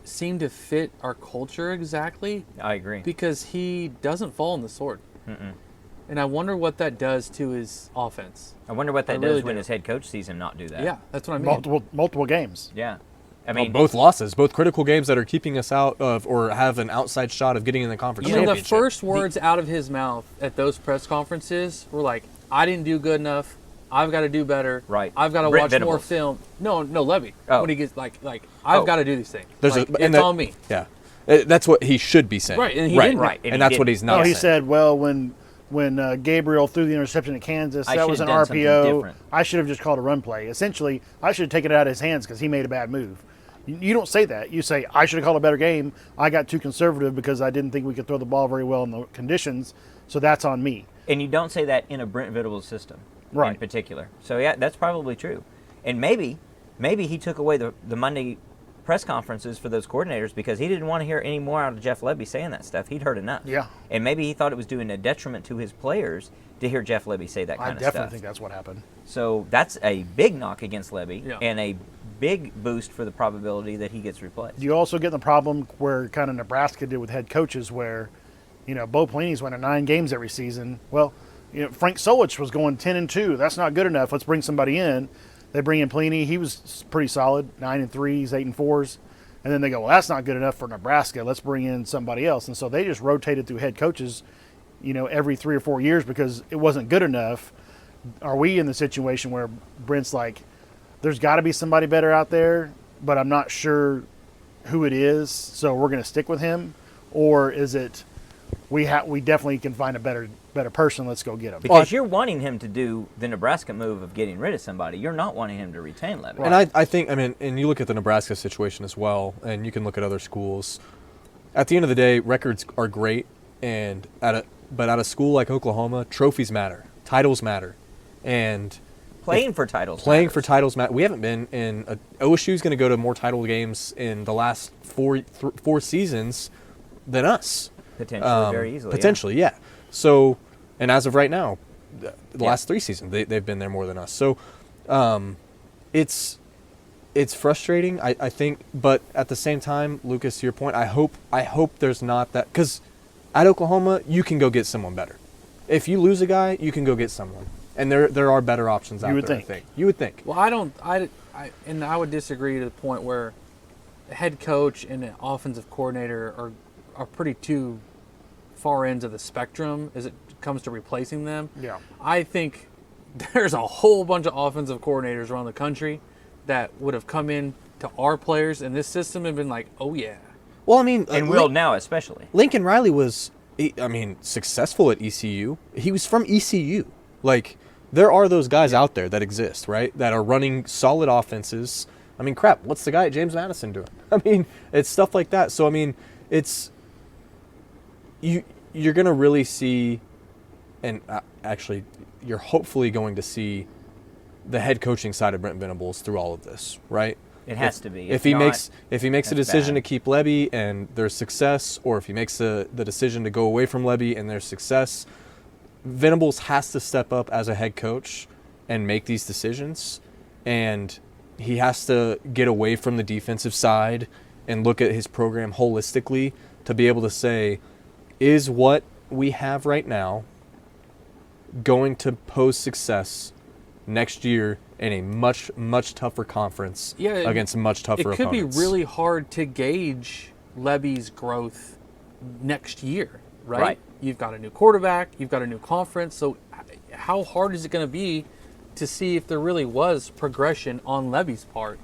seem to fit our culture exactly. I agree. Because he doesn't fall on the sword. And I wonder what that does to his offense. I wonder what that does when his head coach sees him not do that. Yeah, that's what I mean. Multiple games. Yeah. I mean, both losses, both critical games that are keeping us out of or have an outside shot of getting in the conference You know, the championship. first words out of his mouth at those press conferences were like, "I didn't do good enough. I've got to do better. Right. I've got to Brent watch more Venables. film." No, Levy. Oh. When he gets like I've Oh. got to do these things. There's Like, and it's that- on me. Yeah, that's what he should be saying. Right, and he right, didn't. Right, and and he that's what didn't. he's not. No, he saying. said, well, when Gabriel threw the interception at Kansas, I that should was have an done something RPO. different. I should have just called a run play. Essentially, I should have taken it out of his hands because he made a bad move. You don't say that. You say, I should have called a better game. I got too conservative because I didn't think we could throw the ball very well in the conditions, so that's on me. And you don't say that in a Brent Venables system in Right. particular. So, yeah, that's probably true. And maybe he took away the Monday press conferences for those coordinators because he didn't want to hear any more out of Jeff Lebby saying that stuff. He'd heard enough. Yeah. And maybe he thought it was doing a detriment to his players to hear Jeff Lebby say that I kind of definitely stuff. think that's what happened. So that's a big knock against Lebby Yeah. and a big boost for the probability that he gets replaced. You also get the problem where kind of Nebraska did with head coaches where, Bo Pelini's winning 9 games every season. Well, Frank Solich was going 10-2. That's not good enough. Let's bring somebody in. They bring in Pelini. He was pretty solid, 9-3s, 8-4s. And then they go, well, that's not good enough for Nebraska. Let's bring in somebody else. And so they just rotated through head coaches, every 3 or 4 years because it wasn't good enough. Are we in the situation where Brent's like, there's got to be somebody better out there, but I'm not sure who it is, so we're going to stick with him? Or is it we definitely can find a better person, let's go get him? Because you're wanting him to do the Nebraska move of getting rid of somebody. You're not wanting him to retain Lebby. And I think, and you look at the Nebraska situation as well, and you can look at other schools. At the end of the day, records are great, but at a school like Oklahoma, trophies matter, titles matter, and Playing for titles. playing matters. for titles matter. We haven't been in. OSU's going to go to more title games in the last four seasons than us. Potentially, very easily. Potentially, yeah. So, and as of right now, the last 3 seasons, they've been there more than us. So, it's frustrating, I think. But at the same time, Lucas, to your point, I hope there's not that, because at Oklahoma, you can go get someone better. If you lose a guy, you can go get someone, and there are better options out would there. think. I think you would think. Well, I would disagree to the point where the head coach and an offensive coordinator are pretty too far ends of the spectrum as it comes to replacing them. Yeah. I think there's a whole bunch of offensive coordinators around the country that would have come in to our players in this system and been like, oh yeah. Well, I mean, And will now, especially. Lincoln Riley was, successful at ECU. He was from ECU. Like, there are those guys out there that exist, right? That are running solid offenses. I mean, crap, what's the guy at James Madison doing? I mean, it's stuff like that. So, I mean, it's you're going to really see, and actually, you're hopefully going to see the head coaching side of Brent Venables through all of this, right? It has to be. If he makes a that's decision bad. to keep Lebby and there's success, or if he makes the decision to go away from Lebby and there's success, Venables has to step up as a head coach and make these decisions, and he has to get away from the defensive side and look at his program holistically to be able to say, is what we have right now going to pose success next year in a much, much tougher conference against much tougher It could opponents? be really hard to gauge Lebby's growth next year, right? Right. You've got a new quarterback, you've got a new conference, so how hard is it going to be to see if there really was progression on Levy's part?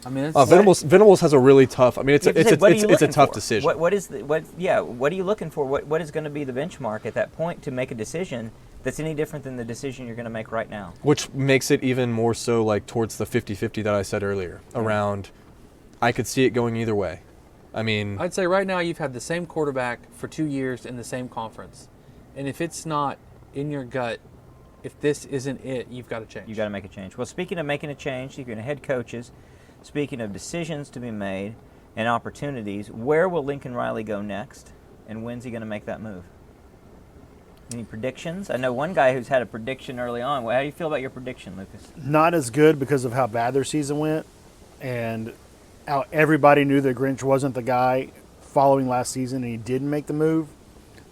I mean, it's Venables has a really tough. I mean, it's What are you a looking tough for? decision. What are you looking for? What is going to be the benchmark at that point to make a decision that's any different than the decision you're going to make right now? Which makes it even more so like towards the 50-50 that I said earlier. Around, I could see it going either way. I mean, I'd say right now you've had the same quarterback for 2 years in the same conference, and if it's not in your gut, if this isn't it, you've got to change. You got to make a change. Well, speaking of making a change, speaking of head coaches, speaking of decisions to be made and opportunities, where will Lincoln Riley go next, and when's he going to make that move? Any predictions? I know one guy who's had a prediction early on. Well, how do you feel about your prediction, Lucas? Not as good because of how bad their season went, and how everybody knew that Grinch wasn't the guy following last season, and he didn't make the move.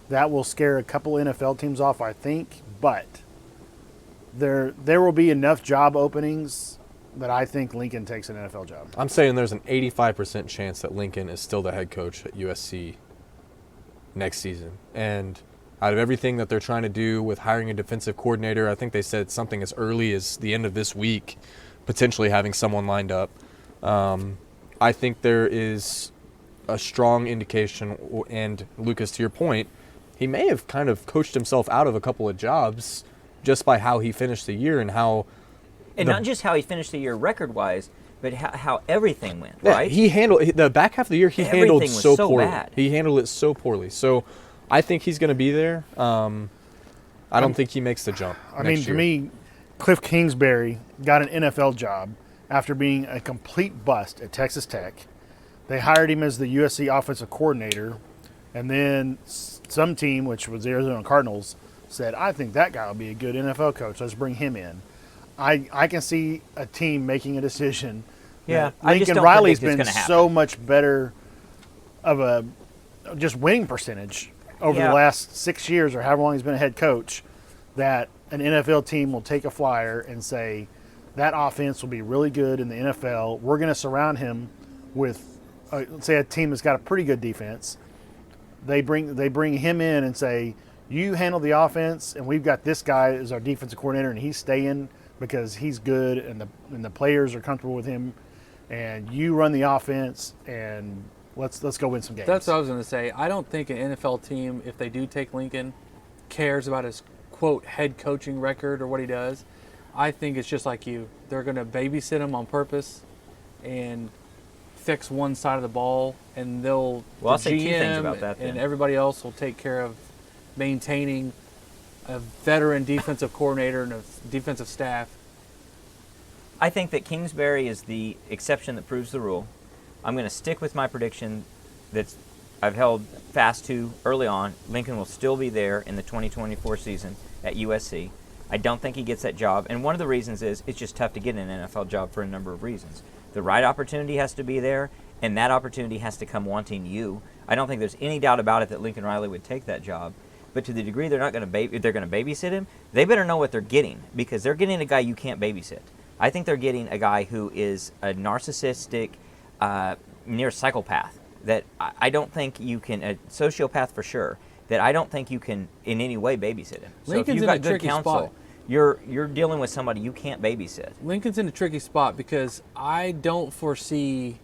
That will scare a couple NFL teams off, I think, but there will be enough job openings that I think Lincoln takes an NFL job. I'm saying there's an 85% chance that Lincoln is still the head coach at USC next season. And out of everything that they're trying to do with hiring a defensive coordinator, I think they said something as early as the end of this week, potentially having someone lined up. I think there is a strong indication, and Lucas, to your point, he may have kind of coached himself out of a couple of jobs just by how he finished the year and how... And not just how he finished the year record-wise, but how everything went, Yeah, right? he handled the back half of the year. He Everything handled was so so poorly. bad. He handled it so poorly. So, I think he's going to be there. I don't think he makes the jump. I mean, to me, Cliff Kingsbury got an NFL job after being a complete bust at Texas Tech. They hired him as the USC offensive coordinator, and then some team, which was the Arizona Cardinals, said, "I think that guy will be a good NFL coach. Let's bring him in." I can see a team making a decision. Yeah, that I just Lincoln don't Riley's predict been it's gonna so happen. much better of a just winning percentage over Yeah. the last 6 years or however long he's been a head coach that an NFL team will take a flyer and say that offense will be really good in the NFL. We're going to surround him with, let's say, a team that's got a pretty good defense. They bring him in and say, you handle the offense, and we've got this guy as our defensive coordinator, and he's staying because he's good, and the players are comfortable with him. And you run the offense, and let's go win some games. That's what I was going to say. I don't think an NFL team, if they do take Lincoln, cares about his, quote, head coaching record or what he does. I think it's just like you. They're going to babysit him on purpose and fix one side of the ball, and Well, I'll say two things about that, and then. everybody else will take care of maintaining a veteran defensive coordinator and a defensive staff. I think that Kingsbury is the exception that proves the rule. I'm going to stick with my prediction that I've held fast to early on. Lincoln will still be there in the 2024 season at USC. I don't think he gets that job, and one of the reasons is it's just tough to get an NFL job for a number of reasons. The right opportunity has to be there, and that opportunity has to come wanting you. I don't think there's any doubt about it that Lincoln Riley would take that job. But to the degree they're not going to they're going to babysit him, they better know what they're getting, because they're getting a guy you can't babysit. I think they're getting a guy who is a narcissistic, near psychopath that I don't think you can, a sociopath for sure, that I don't think you can in any way babysit him. So Lincoln's if you've in got a good tricky counsel, spot. you're dealing with somebody you can't babysit. Lincoln's in a tricky spot because I don't foresee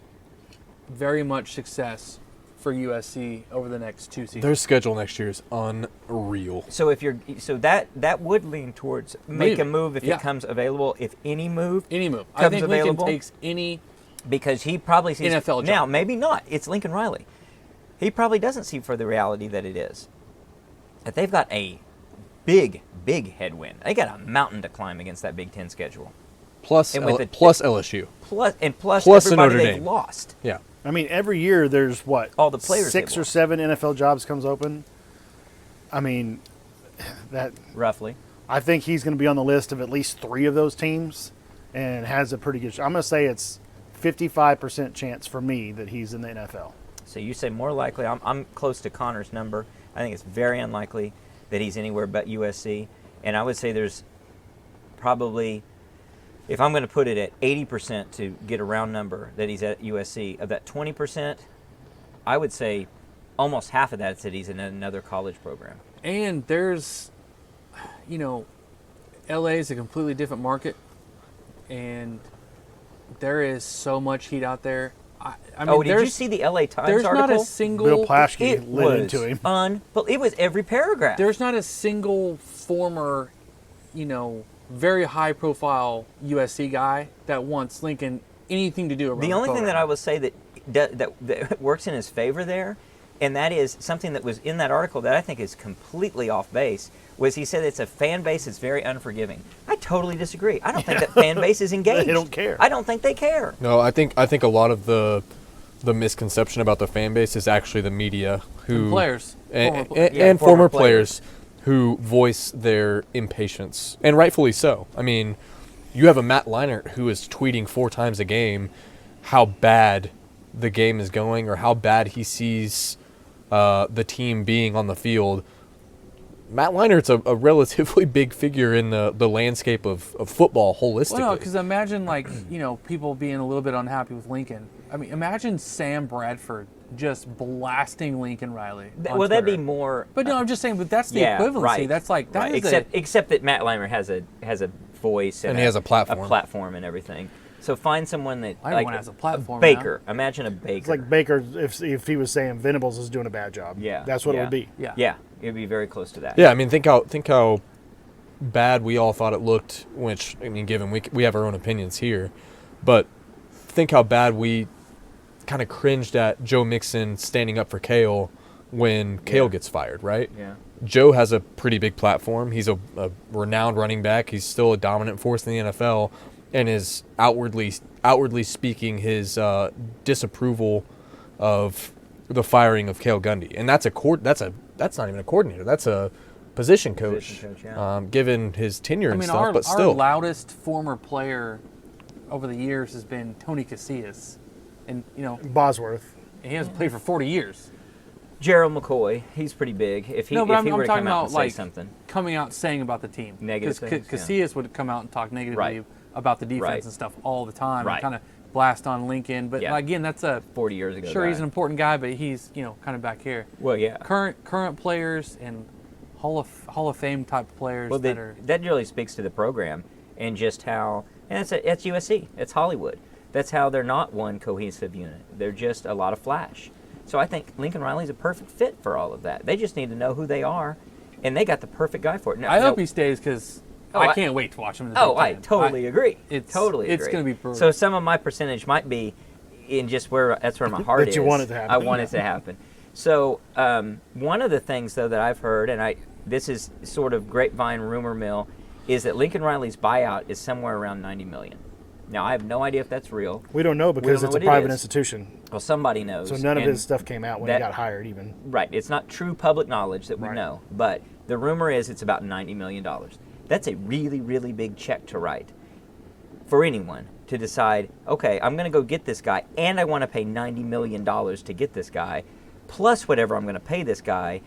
very much success for USC over the next 2 seasons. Their schedule next year is unreal. So if you're that would lean towards make a Maybe. move if Yeah. it comes available, if any move. Any move. I comes think available. Lincoln takes any. Because he probably sees NFL job. now, maybe not. It's Lincoln Riley. He probably doesn't see for the reality that it is. That they've got a big headwind. They got a mountain to climb against that Big Ten schedule. Plus, And with the- plus LSU. Plus Plus everybody Notre they've Dame. lost. Yeah. I mean, every year there's what? All the players 6 they've or lost. 7 NFL jobs comes open. I mean, that Roughly. I think he's going to be on the list of at least 3 of those teams, and has a pretty good. I'm going to say it's 55% chance for me that he's in the NFL. So you say more likely. I'm close to Connor's number. I think it's very unlikely that he's anywhere but USC. And I would say there's probably, if I'm going to put it at 80% to get a round number that he's at USC, of that 20%, I would say almost half of that is that he's in another college program. And there's, LA is a completely different market, and there is so much heat out there. I mean, Did you there's- see the LA Times There's article? not a single. Bill Plaschke It lit was into him. It was every paragraph. There's not a single former, very high-profile USC guy that wants Lincoln anything to do around The only thing that program. I will say that works in his favor there, and that is something that was in that article that I think is completely off base, was he said it's a fan base that's very unforgiving. I totally disagree. I don't think that fan base is engaged. They don't care. I don't think they care. No, I think a lot of the misconception about the fan base is actually the media who And players. and, Former and, yeah, and former former players who voice their impatience, and rightfully so. I mean, you have a Matt Leinart who is tweeting 4 times a game how bad the game is going or how bad he sees the team being on the field. Matt Leinert's a relatively big figure in the landscape of football holistically. Well, no, because imagine people being a little bit unhappy with Lincoln. I mean, imagine Sam Bradford just blasting Lincoln Riley. Well, that'd be more. But no, I'm just saying. But that's the Yeah, equivalency. right. That's like that Right. is Except that Matt Leimer has a voice And he has a platform. and everything. So find someone that Everyone has a platform Baker. Imagine a Baker. It's like Baker if he was saying Venables is doing a bad job. Yeah, That's what it yeah. would be. Yeah. Yeah, it'd be very close to that. Yeah, I mean, think how bad we all thought it looked. Which, I mean, given we have our own opinions here, but think how bad we kind of cringed at Joe Mixon standing up for Kale when Kale gets fired, right? Yeah. Joe has a pretty big platform. He's a renowned running back. He's still a dominant force in the NFL, and is outwardly speaking his disapproval of the firing of Cale Gundy. And that's not even a coordinator. That's a position coach. Position coach, yeah. Given his tenure and stuff, our, but still. our loudest former player over the years has been Tony Casillas, and Bosworth. he hasn't played for 40 years. Gerald McCoy, he's pretty big. If he No, but if he I'm were to talking come out about and say like something, coming out saying about the team. Negative things, yeah. Casillas would come out and talk negatively Right. about the defense Right. and stuff all the time, Right. and kind of blast on Lincoln. But Yeah. again, that's a 40 years ago. sure guy. he's an important guy, but he's kind of back here. Well, yeah. Current players and Hall of Fame type players Well, that are. that really speaks to the program and just how, and it's USC, it's Hollywood. That's how they're not one cohesive unit. They're just a lot of flash. So I think Lincoln Riley's a perfect fit for all of that. They just need to know who they are, and they got the perfect guy for it. I hope he stays because I can't wait to watch him. In the Big I Ten. totally agree. It's totally agree. It's going to be brutal. So some of my percentage might be in just that's where my heart That is. you want it to happen. I want it to happen. So one of the things though that I've heard, and this is sort of grapevine rumor mill, is that Lincoln Riley's buyout is somewhere around $90 million. Now I have no idea if that's real. We don't know because know it's a what it private is. institution. Well, somebody knows. So none of and his stuff came out when he got hired even. Right. It's not true public knowledge that we Right. know, but the rumor is it's about $90 million. That's a really, really big check to write for anyone to decide, okay, I'm going to go get this guy, and I want to pay $90 million to get this guy, plus whatever I'm going to pay this guy,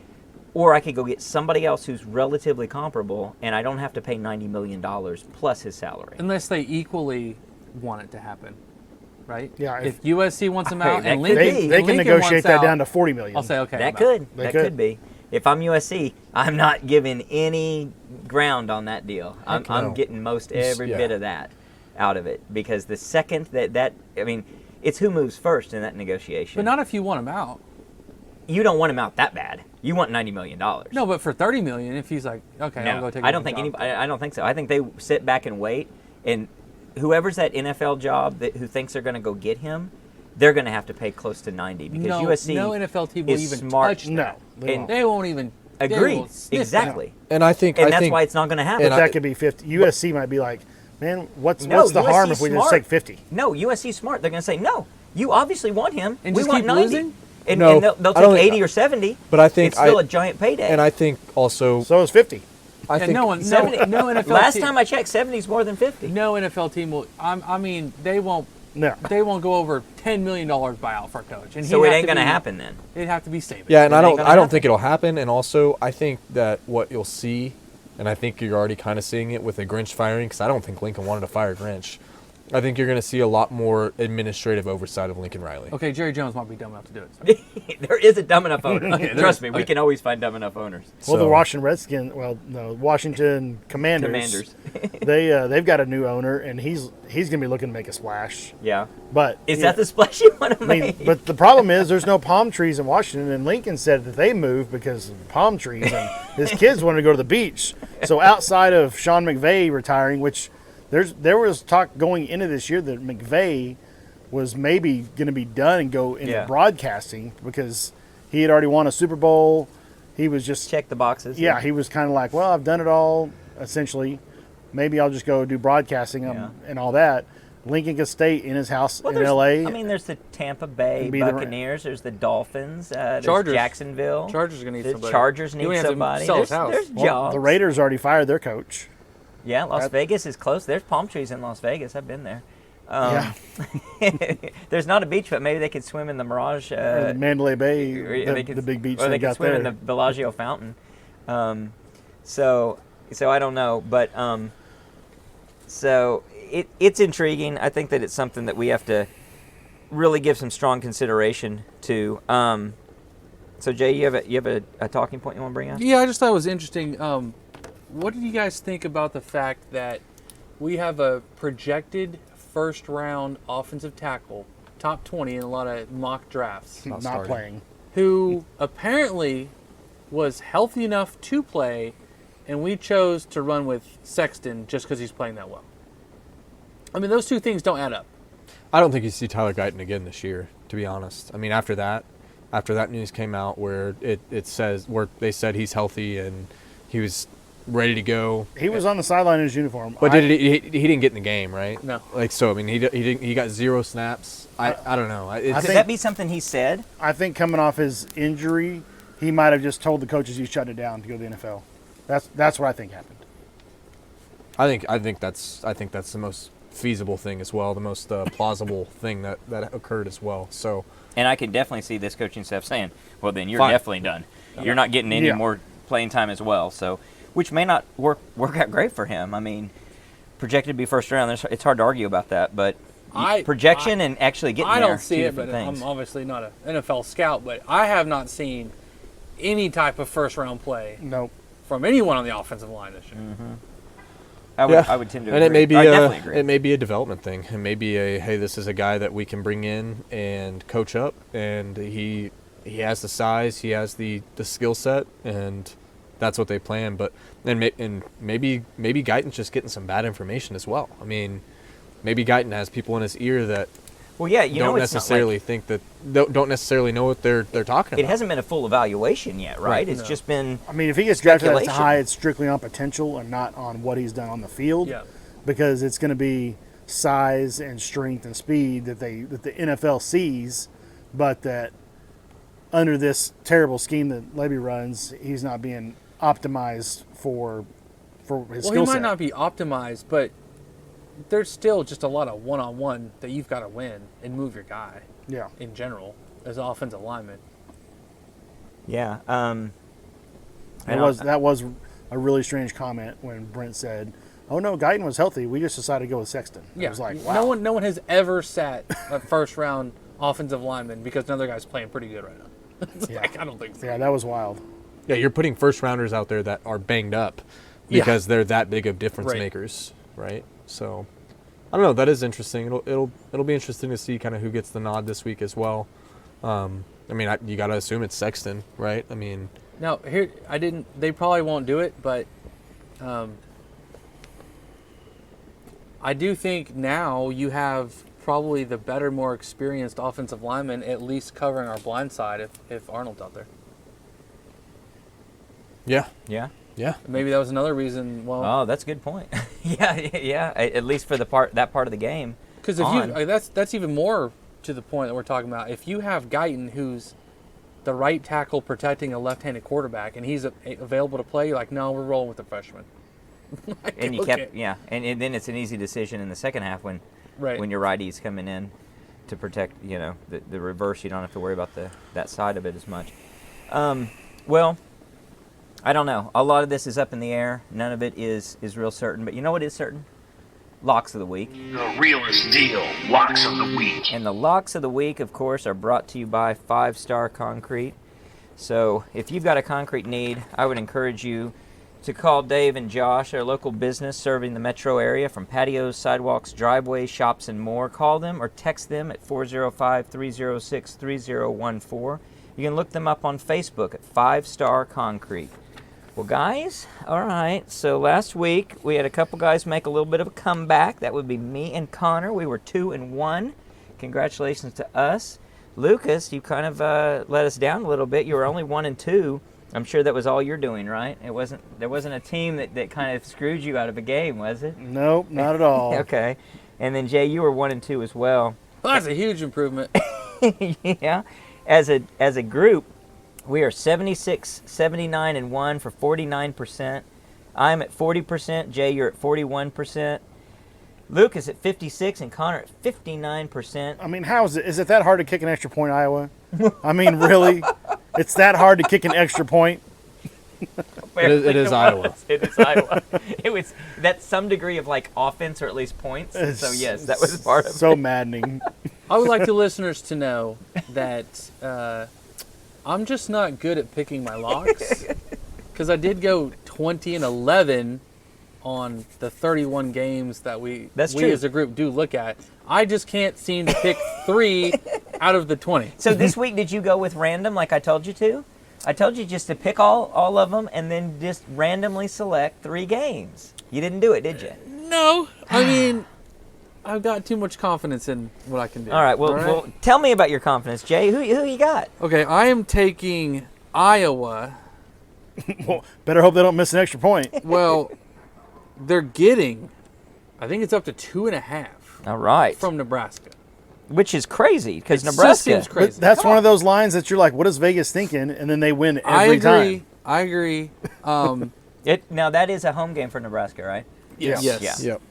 or I could go get somebody else who's relatively comparable, and I don't have to pay $90 million plus his salary. Unless they equally want it to happen, right? Yeah, If USC wants him out that and could Lincoln, be. They and can Lincoln negotiate wants that out, down to $40 million. I'll say okay. That I'm out. could. They That could. could be. If I'm USC, I'm not giving any ground on that deal. I'm no. getting most every Yeah. bit of that out of it, because the second I mean, it's who moves first in that negotiation. But not if you want him out. You don't want him out that bad. You want $90 million. No, but for $30 million, if he's like, okay, No, I'll go take. I don't think anybody. I don't think so. I think they sit back and wait, and whoever's that NFL job who thinks they're going to go get him, they're going to have to pay close to 90 because no, USC no NFL team will is even smart. touch No, that. they And- won't. They won't even. they Agree. will sniff Exactly. And I think And that's why it's not going to happen. and That could be 50. USC might be like, man, what's No, the USC harm if we just smart. take 50? No, USC's smart. They're going to say, no, you obviously want him. And we just want keep 90. losing? And, No, and they'll I don't take think- 80 or 70. But I think it's still a giant payday. And I think also So is 50. I Yeah, think no one, no, 70 no NFL. Last team, time I checked, 70 is more than 50. no NFL team will. I mean, they won't. No. They won't go over $10 million buyout for a coach. And So he'd it have ain't to going to be- happen then. It'd have to be Saban. Yeah, and It I ain't don't gonna I don't happen. think it'll happen. And also, I think that what you'll see, and I think you're already kind of seeing it with the Grinch firing, because I don't think Lincoln wanted to fire Grinch. I think you're going to see a lot more administrative oversight of Lincoln Riley. Okay, Jerry Jones might be dumb enough to do it. So. There is a dumb enough owner. Okay, Trust me, we okay. can always find dumb enough owners. Well, the So- Washington Redskins, Washington Commanders. They've got a new owner, and he's going to be looking to make a splash. Yeah. But Is that the splash you want to I mean, make? but the problem is there's no palm trees in Washington, and Lincoln said that they moved because of palm trees, and his kids wanted to go to the beach. So outside of Sean McVay retiring, which there was talk going into this year that McVay was maybe going to be done and go into Yeah. broadcasting because he had already won a Super Bowl. He was just Check the boxes. yeah, he was kind of like, well, I've done it all essentially. Maybe I'll just go do broadcasting Yeah. and all that. Lincoln could stay in his house Well, in there's- L.A. I mean, there's the Tampa Bay And be the- Buccaneers. There's the Dolphins. There's Chargers. Jacksonville. Chargers are gonna need the somebody. Chargers He need would have to somebody. sell his There's, house. there's Well, jobs. the Raiders already fired their coach. Yeah, Las That- Vegas is close. There's palm trees in Las Vegas. I've been there. Yeah. There's not a beach, but maybe they could swim in the Mirage. Or the Mandalay Bay, or they could- the big beach or they they could got swim there. in the Bellagio fountain. So I don't know, but so it's intriguing. I think that it's something that we have to really give some strong consideration to. So Jay, you have a talking point you want to bring up? Yeah, I just thought it was interesting. What did you guys think about the fact that we have a projected first-round offensive tackle, top 20 in a lot of mock drafts, Not starting. playing. who apparently was healthy enough to play, and we chose to run with Sexton just because he's playing that well? I mean, those two things don't add up. I don't think you see Tyler Guyton again this year, to be honest. I mean, after that news came out where where they said he's healthy and he was ready to go. He was on the sideline in his uniform. But he didn't get in the game, right? No. Like, so I mean, he got 0 snaps. I don't know. Could think- that be something he said? I think coming off his injury, he might have just told the coaches he's shutting it down to go to the NFL. That's what I think happened. I think that's the most feasible thing as well, the most plausible thing that occurred as well. So, And I could definitely see this coaching staff saying, well, then you're Fine. definitely done. You're not getting any Yeah. more playing time as well. So, which may not work out great for him. I mean, projected to be first round, it's hard to argue about that. But projection and actually getting I there, don't see two it, different but things. I'm obviously not an NFL scout, but I have not seen any type of first-round play Nope. from anyone on the offensive line this year. I would tend to and agree. it may be I definitely agree. it may be a development thing. It may be hey, this is a guy that we can bring in and coach up, and he has the size, he has the skill set, and that's what they plan. But and maybe Guyton's just getting some bad information as well. I mean, maybe Guyton has people in his ear that Well, yeah, you know, don't it's not necessarily like, think that don't necessarily know what they're talking about. it hasn't been a full evaluation yet, right? Right. It's No. just been I mean, if he gets drafted that Speculation. high, it's strictly on potential and not on what he's done on the field. Yeah. Because it's going to be size and strength and speed that the NFL sees, but that under this terrible scheme that Levy runs, he's not being optimized for his Well, he skill might set. not be optimized, but there's still just a lot of one-on-one that you've got to win and move your guy Yeah. in general as an offensive lineman. yeah. That was a really strange comment when Brent said, "Oh no, Guyton was healthy. We just decided to go with Sexton." Yeah, It was like, wow. no one has ever sat a first-round offensive lineman because another guy's playing pretty good right now. It's Yeah. like, I don't think so. Yeah, that was wild. Yeah, you're putting first rounders out there that are banged up Yeah. because they're that big of difference Right. makers, right? So, I don't know. That is interesting. It'll be interesting to see kind of who gets the nod this week as well. I mean, you got to assume it's Sexton, right? I mean, Now, here, they probably won't do it, but I do think now you have probably the better, more experienced offensive lineman at least covering our blind side if Arnold's out there. yeah, Yeah. Maybe that was another reason. Well, Oh, that's a good point. yeah. At least for that part of the game. because that's even more to the point that we're talking about. If you have Guyton, who's the right tackle protecting a left-handed quarterback, and he's available to play, you're like, no, we're rolling with the freshman. Like, And you okay. kept, and then it's an easy decision in the second half when your righty's coming in to protect, the reverse. You don't have to worry about that side of it as much. Well, I don't know. A lot of this is up in the air. None of it is real certain. But you know what is certain? Locks of the week. The realest deal. Locks of the week. And the locks of the week, of course, are brought to you by 5 Star Concrete. So if you've got a concrete need, I would encourage you to call Dave and Josh, our local business serving the metro area from patios, sidewalks, driveways, shops, and more. Call them or text them at 405-306-3014. You can look them up on Facebook at 5 Star Concrete. Well, guys, all right, so last week we had a couple guys make a little bit of a comeback. That would be me and Connor. We were 2-1. Congratulations to us. Lucas, you kind of let us down a little bit. You were only 1-2. I'm sure that was all you're doing, right? There wasn't a team that kind of screwed you out of a game, was it? Nope, not at all. Okay. And then, Jay, you were 1-2 as well. Well, that's a huge improvement. Yeah. As a group, we are 76, 79, and 1 for 49%. I'm at 40%. Jay, you're at 41%. Lucas at 56 and Connor at 59%. I mean, how is it? Is it that hard to kick an extra point, Iowa? I mean, really? It's that hard to kick an extra point? It is Iowa. It is Iowa. It was that's some degree of like offense or at least points. So yes, that was part of so it. maddening. I would like the listeners to know that I'm just not good at picking my locks because I did go 20-11 on the 31 games that we true. as a group do look at. I just can't seem to pick 3 out of the 20. So this week, did you go with random like I told you to? I told you just to pick all of them and then just randomly select 3 games. You didn't do it, did you? No, I mean, I've got too much confidence in what I can do. All right. Well, tell me about your confidence, Jay. Who you got? Okay, I am taking Iowa. Well, better hope they don't miss an extra point. Well, they're getting, I think it's up to 2.5 All right. from Nebraska. Which is crazy because It just Nebraska. seems crazy. But that's one of those lines that you're like, what is Vegas thinking? And then they win every time. I agree. Now that is a home game for Nebraska, right? Yes. Yes. Yeah. Yep.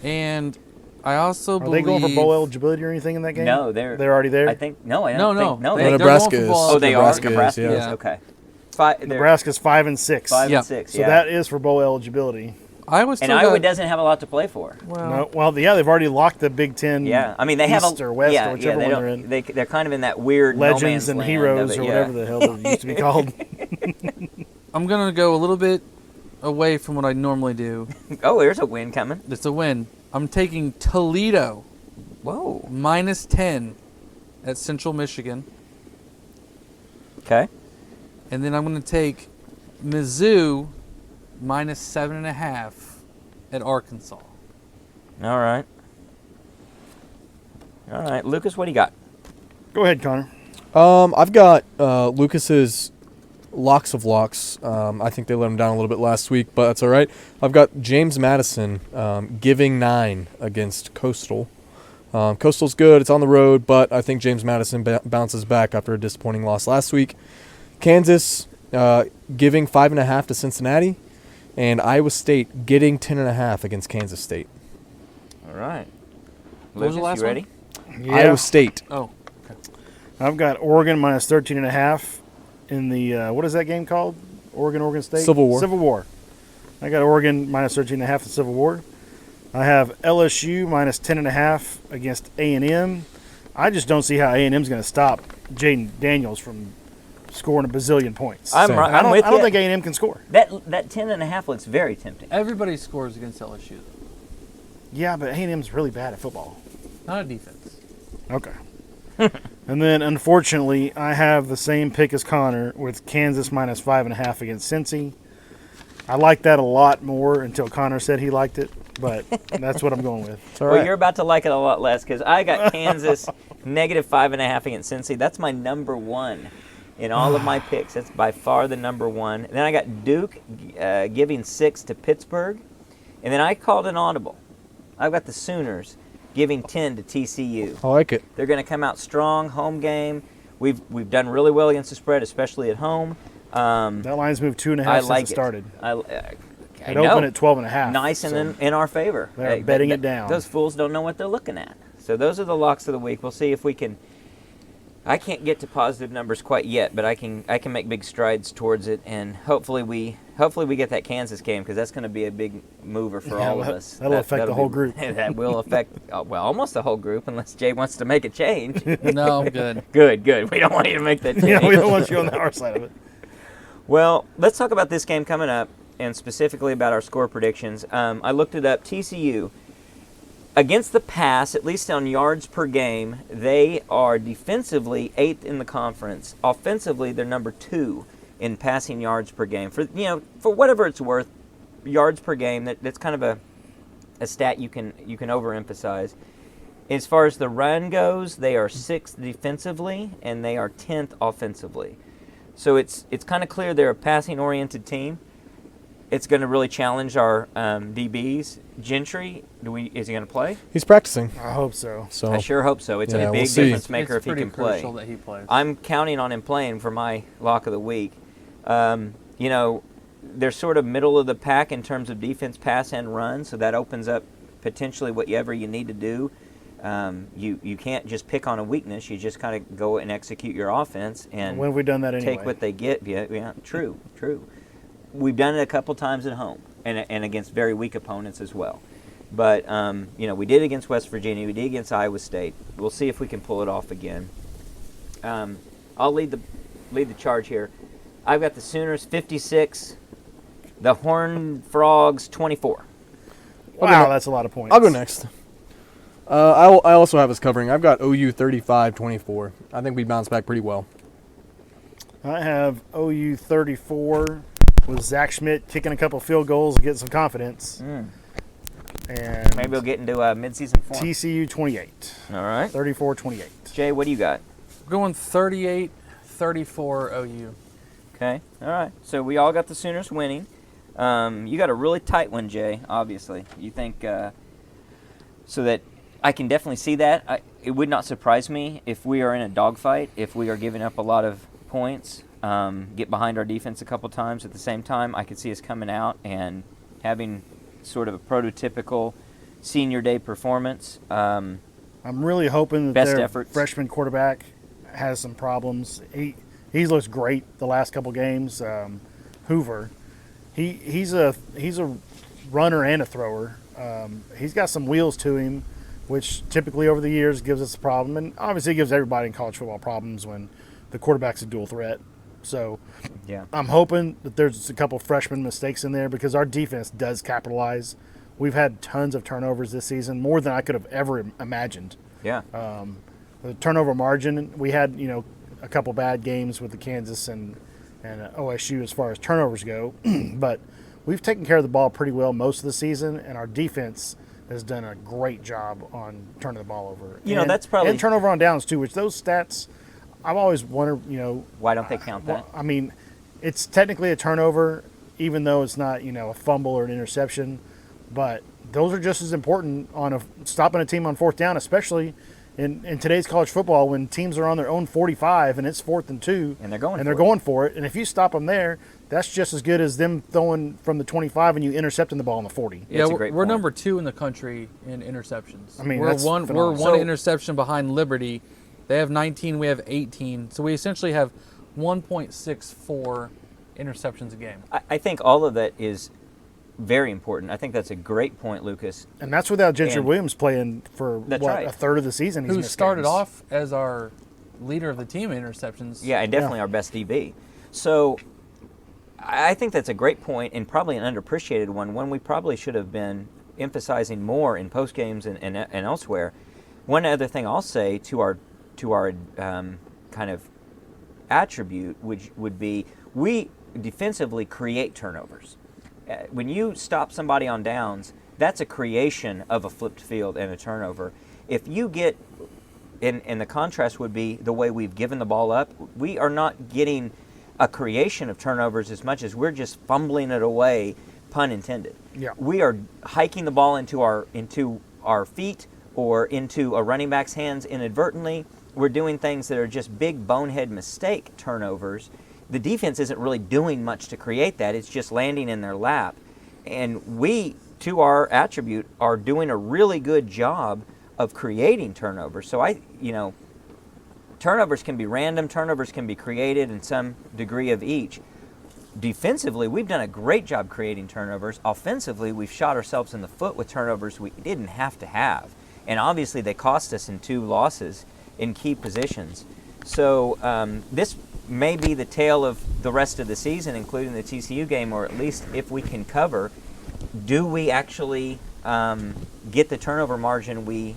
And I also Are believe they going for bowl eligibility or anything in that game? No, they're already there. I think no. I No, don't no. think no. They- They, they're Nebraska going for is. ball. oh, they Nebraska are. is, Nebraska yeah. is Yeah. okay. They're Nebraska's 5-6. 5 Yeah. and 6. So yeah. that is for bowl eligibility. Iowa still and Iowa got, doesn't have a lot to play for. well, No, well, yeah, they've already locked the Big Ten. Yeah, I mean they have East a or West yeah, or whichever they one don't- they're in. They're kind of in that weird no Legends man's and land Heroes of it, or yeah. whatever the hell they used to be called. I'm going to go a little bit away from what I normally do. Oh, there's a win coming. It's a win. I'm taking Toledo Whoa. -10 at Central Michigan. Okay. And then I'm going to take Mizzou -7.5 at Arkansas. All right. All right, Lucas, what do you got? Go ahead, Connor. I've got Lucas's locks of locks. I think they let him down a little bit last week, but that's all right. I've got James Madison giving 9 against Coastal. Coastal's good. It's on the road, but I think James Madison bounces back after a disappointing loss last week. Kansas giving 5.5 to Cincinnati, and Iowa State getting 10.5 against Kansas State. All right. What was Lucas, the last you ready? Yeah. Iowa State. Oh, I've got Oregon -13.5 in the what is that game called? Oregon State? Civil War. Civil War. I got Oregon -13.5 in Civil War. I have LSU -10.5 against A&M. I just don't see how A&M's going to stop Jaden Daniels from scoring a bazillion points. I'm Same. right. I I'm don't, with I don't you. think A&M can score. That 10.5 looks very tempting. everybody scores against LSU, though. Yeah, but A&M's really bad at football. Not a defense. Okay. And then, unfortunately, I have the same pick as Connor with Kansas -5.5 against Cincy. I like that a lot more until Connor said he liked it, but that's what I'm going with. It's all Well, right. you're about to like it a lot less because I got Kansas -5.5 against Cincy. That's my number 1 in all of my picks. That's by far the number 1. And then I got Duke giving 6 to Pittsburgh. And then I called an audible. I've got the Sooners giving 10 to TCU. I like it. They're going to come out strong, home game. We've done really well against the spread, especially at home. That line's moved 2.5 I since like it started. I It know. opened at 12.5. Nice and so in our favor. they're betting it down. Those fools don't know what they're looking at. So those are the locks of the week. We'll see if we can. I can't get to positive numbers quite yet, but I can make big strides towards it, and hopefully we get that Kansas game because that's going to be a big mover for Yeah, all of that- us. that'll affect the whole group. That will affect well almost the whole group unless Jay wants to make a change. No, I'm good. Good. We don't want you to make that change. Yeah, we don't want you on our side of it. Well, let's talk about this game coming up, and specifically about our score predictions. I looked it up. TCU, against the pass, at least on yards per game, they are defensively 8th in the conference. Offensively, they're number 2 in passing yards per game. For whatever it's worth, yards per game, that's kind of a stat you can overemphasize. As far as the run goes, they are 6th defensively, and they are 10th offensively. So it's kind of clear they're a passing-oriented team. It's going to really challenge our DBs. Gentry, is he going to play? He's practicing, I hope so. so I sure hope so. It's Yeah, a we'll big see. difference maker It's if he pretty can play. crucial that he plays. I'm counting on him playing for my lock of the week. They're sort of middle of the pack in terms of defense, pass, and run, so that opens up potentially whatever you need to do. You can't just pick on a weakness. You just kind of go and execute your offense and When have we done that anyway? take what they get. Yeah, true. we've done it a couple times at home and against very weak opponents as well. But we did against West Virginia. We did against Iowa State. We'll see if we can pull it off again. I'll lead the charge here. I've got the Sooners 56, the Horned Frogs 24. Wow, that's a lot of points. I'll go next. I also have us covering. I've got OU 35-24. I think we bounce back pretty well. I have OU 34 with Zach Schmidt kicking a couple field goals and getting some confidence. And Maybe we'll get into midseason form. TCU 28. All right. 34-28. Jay, what do you got? Going 38-34 OU. Okay. All right. So we all got the Sooners winning. You got a really tight one, Jay, obviously. You think so that I can definitely see that. It would not surprise me if we are in a dogfight, if we are giving up a lot of points, get behind our defense a couple times at the same time. I could see us coming out and having sort of a prototypical senior day performance. I'm really hoping that Best their efforts. freshman quarterback has some problems. He looks great the last couple games. Hoover, he's a runner and a thrower. He's got some wheels to him, which typically over the years gives us a problem, and obviously gives everybody in college football problems when the quarterback's a dual threat. So Yeah. I'm hoping that there's a couple freshman mistakes in there because our defense does capitalize. We've had tons of turnovers this season, more than I could have ever imagined. Yeah. The turnover margin, we had a couple bad games with the Kansas and OSU as far as turnovers go, but we've taken care of the ball pretty well most of the season, and our defense has done a great job on turning the ball over. That's probably and turnover on downs too, which those stats I've always wondered. Why don't they count that? I mean, it's technically a turnover, even though it's not a fumble or an interception, but those are just as important on stopping a team on fourth down, especially in today's college football when teams are on their own 45 and it's 4th and 2 And they're going and for they're it. going for it. And if you stop them there, that's just as good as them throwing from the 25 and you intercepting the ball on the 40. Yeah, it's a we're, great we're point. number 2 in the country in interceptions. I mean, we're that's one phenomenal. So- interception behind Liberty. They have 19, we have 18. So we essentially have 1.64 interceptions a game. I think all of that is very important. I think that's a great point, Lucas. And that's without Gentry And- Williams playing for That's right. a third of the season. He's Who missed started games. off as our leader of the team in interceptions. Yeah, and definitely Yeah. our best DB. So I think that's a great point and probably an underappreciated one we probably should have been emphasizing more in post games and elsewhere. One other thing I'll say to our kind of attribute, which would be we defensively create turnovers. When you stop somebody on downs, that's a creation of a flipped field and a turnover. If you get, and the contrast would be the way we've given the ball up, we are not getting a creation of turnovers as much as we're just fumbling it away, pun intended. Yeah. We are hiking the ball into our feet or into a running back's hands inadvertently. We're doing things that are just big bonehead mistake turnovers. The defense isn't really doing much to create that. It's just landing in their lap. And we, to our attribute, are doing a really good job of creating turnovers. So turnovers can be random, turnovers can be created in some degree of each. Defensively, we've done a great job creating turnovers. Offensively, we've shot ourselves in the foot with turnovers we didn't have to have. And obviously, they cost us in 2 losses in key positions. So this may be the tale of the rest of the season, including the TCU game, or at least if we can cover, do we actually get the turnover margin we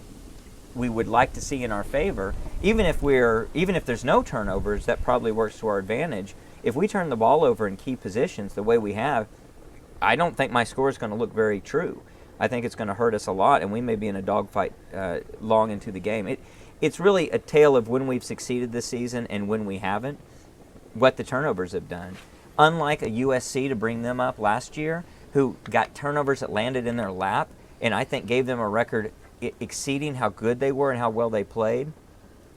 would like to see in our favor? Even if there's no turnovers, that probably works to our advantage. If we turn the ball over in key positions the way we have, I don't think my score is going to look very true. I think it's going to hurt us a lot, and we may be in a dogfight long into the game. It's really a tale of when we've succeeded this season and when we haven't, what the turnovers have done. Unlike a USC to bring them up last year, who got turnovers that landed in their lap, and I think gave them a record exceeding how good they were and how well they played,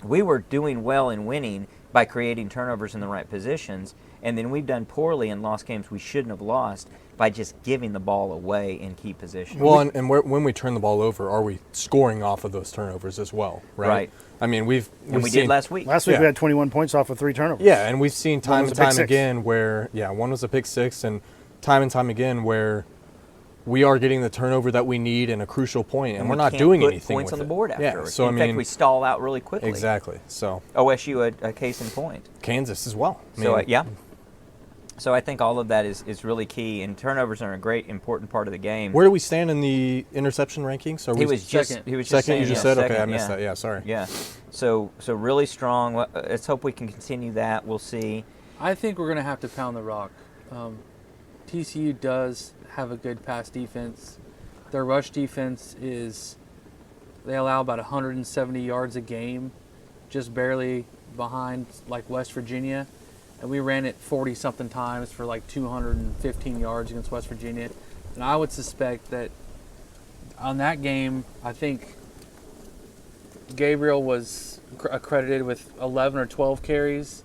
we were doing well in winning by creating turnovers in the right positions, and then we've done poorly and lost games we shouldn't have lost by just giving the ball away in key positions. Well, when we turn the ball over, are we scoring off of those turnovers as well? Right. Right. I mean, we did last week. Last week Yeah. we had 21 points off of 3 turnovers. Yeah, and we've seen time was and a pick time six. again where one was a pick 6, and time and time again where we are getting the turnover that we need in a crucial point, and we're we not can't doing put anything points with on the it. board Yeah, afterwards. so In I fact, mean, we stall out really quickly. exactly. So OSU, a case in point. Kansas as well. I So mean, yeah. So I think all of that is really key, and turnovers are a great important part of the game. where do we stand in the interception rankings? Are he we was just second. he was just second? saying, You just yeah, said okay. second, I missed yeah. that. Yeah, sorry. Yeah. So really strong. Let's hope we can continue that. We'll see. I think we're going to have to pound the rock. TCU does have a good pass defense. Their rush defense they allow about 170 yards a game, just barely behind like West Virginia. And we ran it 40-something times for like 215 yards against West Virginia. And I would suspect that on that game, I think Gabriel was accredited with 11 or 12 carries.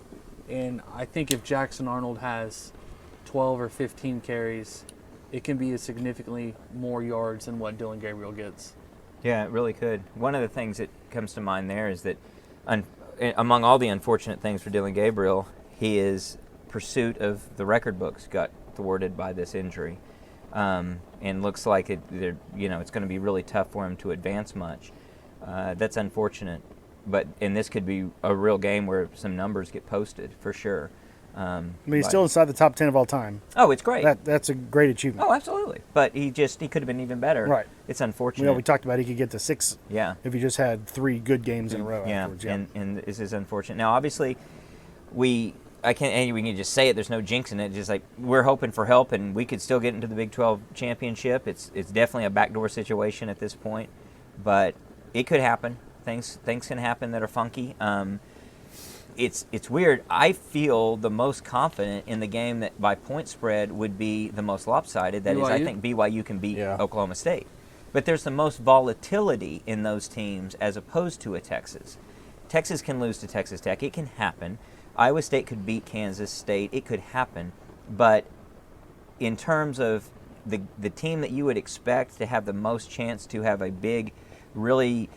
And I think if Jackson Arnold has 12 or 15 carries, it can be a significantly more yards than what Dylan Gabriel gets. Yeah, it really could. One of the things that comes to mind there is that among all the unfortunate things for Dylan Gabriel, his pursuit of the record books got thwarted by this injury, and looks like it's going to be really tough for him to advance much. That's unfortunate, and this could be a real game where some numbers get posted for sure. I mean, he's still inside the top 10 of all time. Oh, it's great. That's a great achievement. Oh, absolutely. But he could have been even better. Right. It's unfortunate. We talked about he could get to 6 Yeah. if he just had 3 good games in a row Yeah, afterwards. and this is unfortunate. Now, obviously, we can just say it. There's no jinx in it. Just like we're hoping for help, and we could still get into the Big 12 championship. It's definitely a backdoor situation at this point, but it could happen. Things can happen that are funky. It's weird. I feel the most confident in the game that by point spread would be the most lopsided. That is, I BYU? think BYU can beat Yeah. Oklahoma State. But there's the most volatility in those teams as opposed to a Texas. Texas can lose to Texas Tech. It can happen. Iowa State could beat Kansas State. It could happen. But in terms of the team that you would expect to have the most chance to have a big, really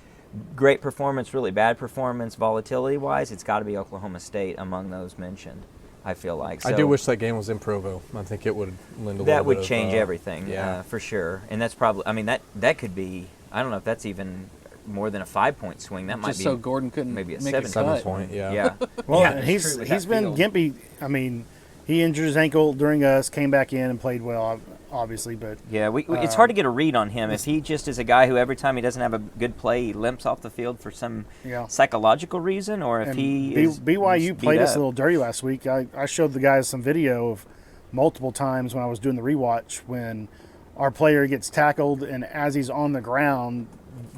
great performance, really bad performance, volatility-wise, it's got to be Oklahoma State among those mentioned, I feel like. I So do wish that game was in Provo. I think it would lend a little that would bit change of, everything, yeah. for sure. And that's probably, I mean, that could be, I don't know if that's even more than a 5-point swing. That might Just be so Gordon couldn't maybe a make a 7 cut. point. Yeah. Yeah. Well, Yeah, and it's true with he's that been field. gimpy. I mean, he injured his ankle during us, came back in and played well, obviously, but Yeah, it's hard to get a read on him. If he just is a guy who every time he doesn't have a good play, he limps off the field for some Yeah. psychological reason, or if and he is BYU just played beat us up. a little dirty last week. I showed the guys some video of multiple times when I was doing the rewatch when our player gets tackled and as he's on the ground,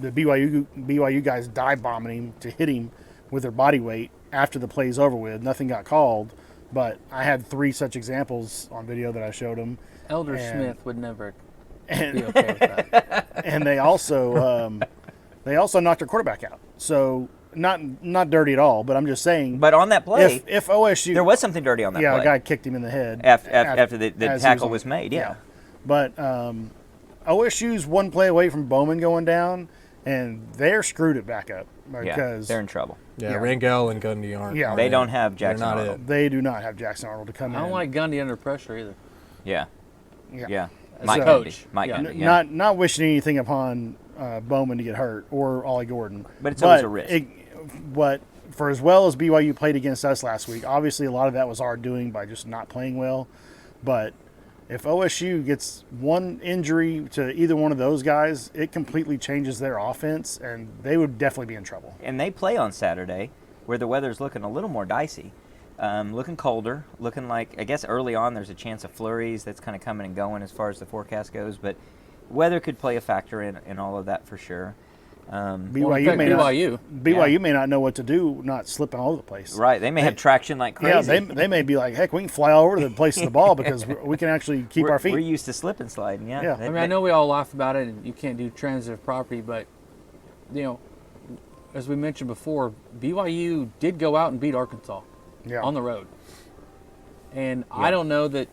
the BYU guys dive bombing him to hit him with their body weight after the play's over with. Nothing got called, but I had 3 such examples on video that I showed him. Elder And- Smith would never be And okay with that. and they also knocked their quarterback out. So not dirty at all, but I'm just saying. But on that play, if OSU, there was something dirty on that yeah, play. a guy kicked him in the head after the as he tackle on- was made. Yeah. But OSU's one play away from Bowman going down, and they're screwed it back up because they're in trouble. Yeah, Yeah. Rangel and Gundy aren't. Yeah. They don't have Jackson not Arnold. it. they do not have Jackson Arnold to come I in. don't like Gundy under pressure either. Yeah. Yeah. Yeah. As Mike a Gundy. coach. Mike Yeah. Gundy, yeah. Not wishing anything upon Bowman to get hurt or Ollie Gordon, But it's always a risk. But for as well as BYU played against us last week, obviously a lot of that was our doing by just not playing well. But if OSU gets one injury to either one of those guys, it completely changes their offense, and they would definitely be in trouble. And they play on Saturday, where the weather's looking a little more dicey, looking colder, looking like, I guess early on there's a chance of flurries. That's kind of coming and going as far as the forecast goes, but weather could play a factor in all of that for sure. BYU may BYU. may not know what to do, not slipping all over the place. Right, they may have traction like Yeah, crazy. they may be like, heck, we can fly all over the place to the ball because we can actually keep our feet. We're used to slip and sliding, yeah. Yeah. I mean, I know we all laugh about it, and you can't do transitive property, but as we mentioned before, BYU did go out and beat Arkansas Yeah. on the road, and I don't know that.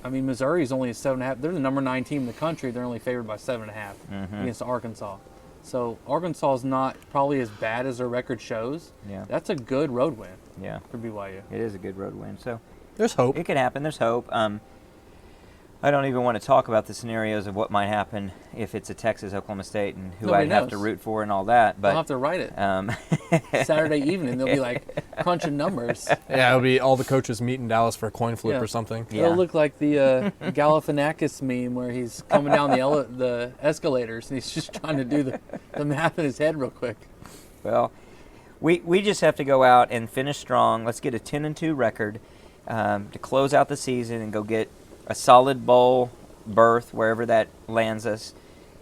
I mean, Missouri's only a 7.5. They're the number 9 team in the country. They're only favored by 7.5 against Arkansas. So Arkansas is not probably as bad as their record shows. Yeah. That's a good road win Yeah, for BYU. it is a good road win. So There's hope. it could happen. There's hope. I don't even want to talk about the scenarios of what might happen if it's a Texas Oklahoma State and who Nobody I'd have to knows. root for and all that. But They'll have to write it. Saturday evening, they'll be like crunching numbers. Yeah, it'll be all the coaches meet in Dallas for a coin flip Yeah. or something. Yeah. It'll look like the Galifianakis meme where he's coming down the escalators and he's just trying to do the math in his head real quick. Well, we just have to go out and finish strong. Let's get a 10-2 record to close out the season and go get a solid bowl berth wherever that lands us,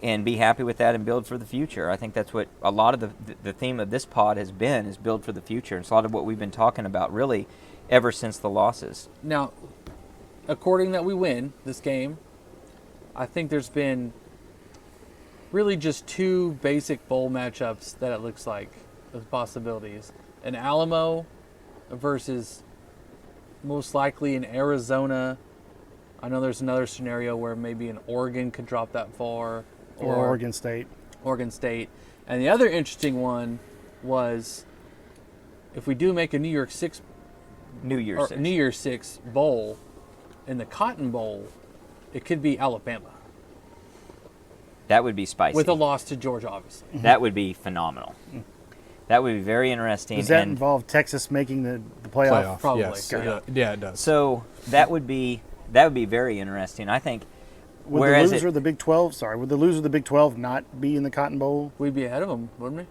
and be happy with that and build for the future. I think that's what a lot of the theme of this pod has been, is build for the future. It's a lot of what we've been talking about really ever since the losses. Now, according that we win this game, I think there's been really just two basic bowl matchups that it looks like of possibilities. An Alamo versus most likely in Arizona. I know there's another scenario where maybe an Oregon could drop that far. Or Oregon State. Oregon State. And the other interesting one was if we do make a New Year's Six bowl, in the Cotton Bowl, it could be Alabama. That would be spicy. With a loss to Georgia, obviously. That would be phenomenal. That would be very interesting. Does that and involve Texas making the playoff? Probably. Yes. Yeah. Yeah, it does. so that would be very interesting. I think. Would whereas the loser of the Big 12, would the loser of the Big 12 not be in the Cotton Bowl? We'd be ahead of them, wouldn't we?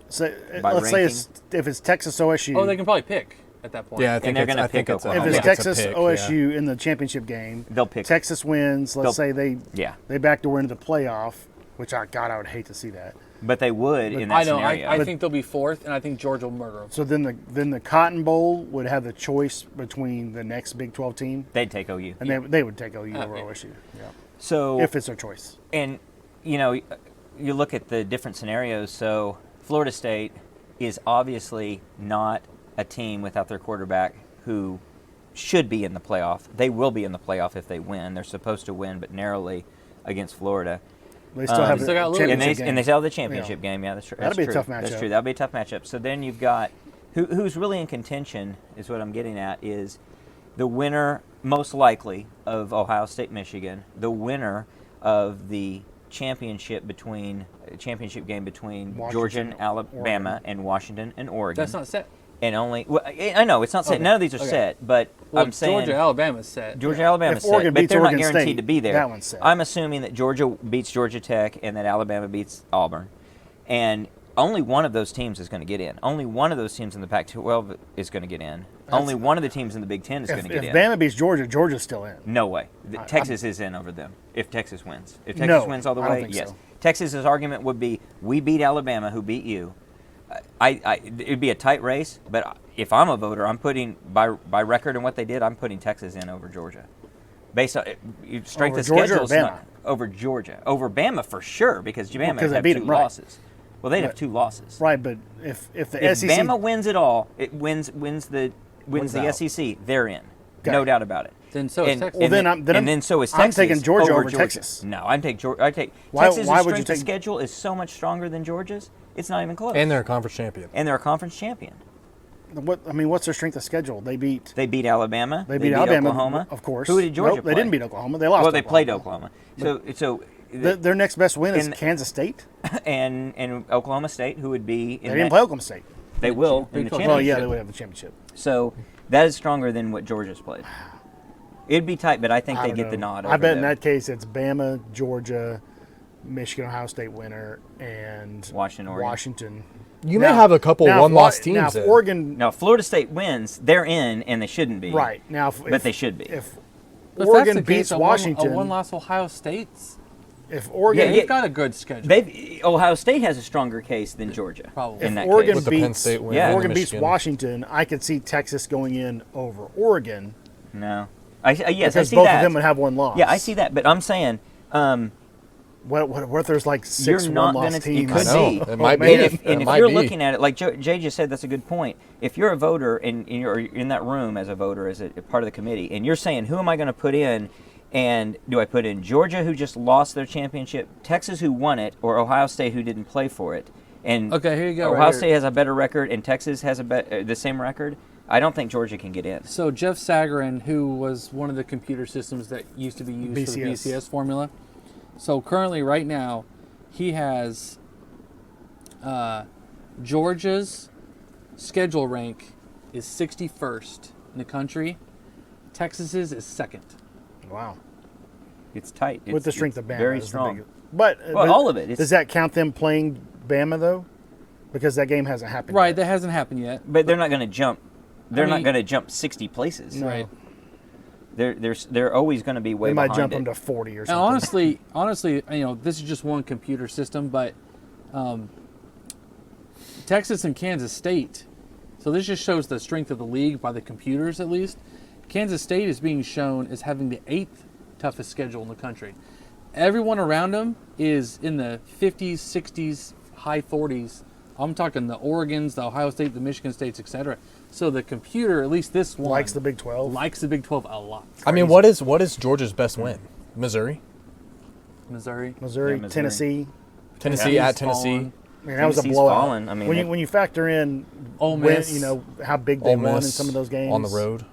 So, By let's say ranking? if it's Texas OSU. Oh, they can probably pick at that point. Yeah, I think they're it's- gonna I think pick it's a- Oklahoma. if I it's think a Texas pick, OSU in the championship game, They'll pick. Texas wins. Let's say they Yeah, backdoor into the playoff, which I would hate to see that. but they would in that I know. scenario. I think they'll be fourth, and I think Georgia will murder them. So then the Cotton Bowl would have the choice between the next Big 12 team, They'd take OU. and they would take OU over yeah. OSU. Yeah, So if it's their choice. and you look at the different scenarios. So Florida State is obviously not a team without their quarterback who should be in the playoff. They will be in the playoff if they win. They're supposed to win, but narrowly against Florida. They still have They the still got a little- championship game. And they still have the championship game. Yeah, that's true. That'll be a true. tough That's matchup. true. That'll be a tough matchup. So then you've got who's really in contention is what I'm getting at is the winner most likely of Ohio State Michigan, the winner of the championship game between Washington, Georgia and Alabama Oregon. and Washington and Oregon. That's not set. And only I know it's not set. Okay. None of these are Okay. set, but Well, I'm saying Georgia, Alabama's set. Georgia, Alabama If Oregon set, but beats they're Oregon not guaranteed State, to be there. that one's set. I'm assuming that Georgia beats Georgia Tech and that Alabama beats Auburn, and only one of those teams is going to get in. Only one of those teams in the Pac-12 is going to get in. Only one of the teams in the Big Ten is going to get If in. Bama beats Georgia, Georgia's still in. No way. Texas is in over them if Texas wins. If Texas No, wins all the I don't way, think yes. so. Texas's argument would be, we beat Alabama, who beat you. It'd be a tight race, but if I'm a voter, I'm putting by record and what they did, I'm putting Texas in over Georgia, based on strength Over of Georgia schedule. or Bama? Over Georgia, over Bama for sure, because Bama because they have beat two them, right. losses. Well, they'd have two losses. Right, but if the If SEC Bama wins it all, it wins the out. SEC. They're in, Okay. no doubt about it. Then so is Texas. Well, then so is I'm Texas. taking Georgia over Georgia. Texas. No, I'm taking Georgia. Why- Texas's why would you strength of take- schedule is so much stronger than Georgia's. It's not even close. And they're a conference champion. And they're a conference champion. what's their strength of schedule? They beat Alabama. They beat Alabama, Oklahoma, of course. Who did Georgia Nope, play? they didn't beat Oklahoma. They lost. Well, they Oklahoma. played Oklahoma. So Their next best win is and- Kansas State. and Oklahoma State, who would be They in didn't that, play Oklahoma State. They will in the Well, championship. Well, yeah, they would have the championship. So that is stronger than what Georgia's played. It'd be tight, but I think I they don't get the know. nod. I over bet in them. that case it's Bama, Georgia, Michigan, Ohio State winner, and Washington, Oregon. Washington. You may have a couple now, if one-loss Wa- Now, teams if in. Oregon, Now, if Florida State wins, they're in, and they shouldn't be. right now, But they should be. If If Oregon that's the beats case, Washington, a one-loss Ohio State's. if Oregon, Yeah, They've got a good schedule. Ohio State has a stronger case than Georgia. Probably. In if that Oregon case. With the Penn beats, State win Yeah. if and Oregon beats Michigan. Washington, I could see Texas going in over Oregon. No. Yes, I Because see both that. of them would have one loss. Yeah, I see that, but I'm saying What if there's like you're 6 not one-loss going to. teams? You could I know. be. It might be. And if It might you're be. looking at it, like Jay just said, that's a good point. If you're a voter and you're in that room as a voter, as a part of the committee, and you're saying, who am I going to put in? And do I put in Georgia, who just lost their championship, Texas, who won it, or Ohio State, who didn't play for it? And Okay, here you go, Ohio right here. State has a better record, and Texas has the same record. I don't think Georgia can get in. So Jeff Sagarin, who was one of the computer systems that used to be used for the BCS formula. So currently, right now, he has Georgia's schedule rank is 61st in the country. Texas's is 2nd. Wow. It's tight. With the strength of Bama. Very is the strong. big- But all of it. Does that count them playing Bama, though? Because that game hasn't happened Right, yet. that hasn't happened yet. But they're not going to jump. They're not mean- going to jump 60 places. No. Right. They're always going to be way They might behind jump it. them to 40 or And something. honestly, this is just one computer system, but Texas and Kansas State. So this just shows the strength of the league by the computers, at least. Kansas State is being shown as having the 8th toughest schedule in the country. Everyone around them is in the 50s, 60s, high 40s. I'm talking the Oregons, the Ohio State, the Michigan States, etc. So the computer, at least this one, Likes the Big 12. likes the Big 12 a lot. I mean, what is Georgia's best win? Missouri, Missouri. Missouri, Missouri. Tennessee. Tennessee at Tennessee. fallen. I mean, that was a Tennessee's blowout. fallen. I mean, when you factor in Ole Miss. how big they Ole won in Miss some of those games on the road.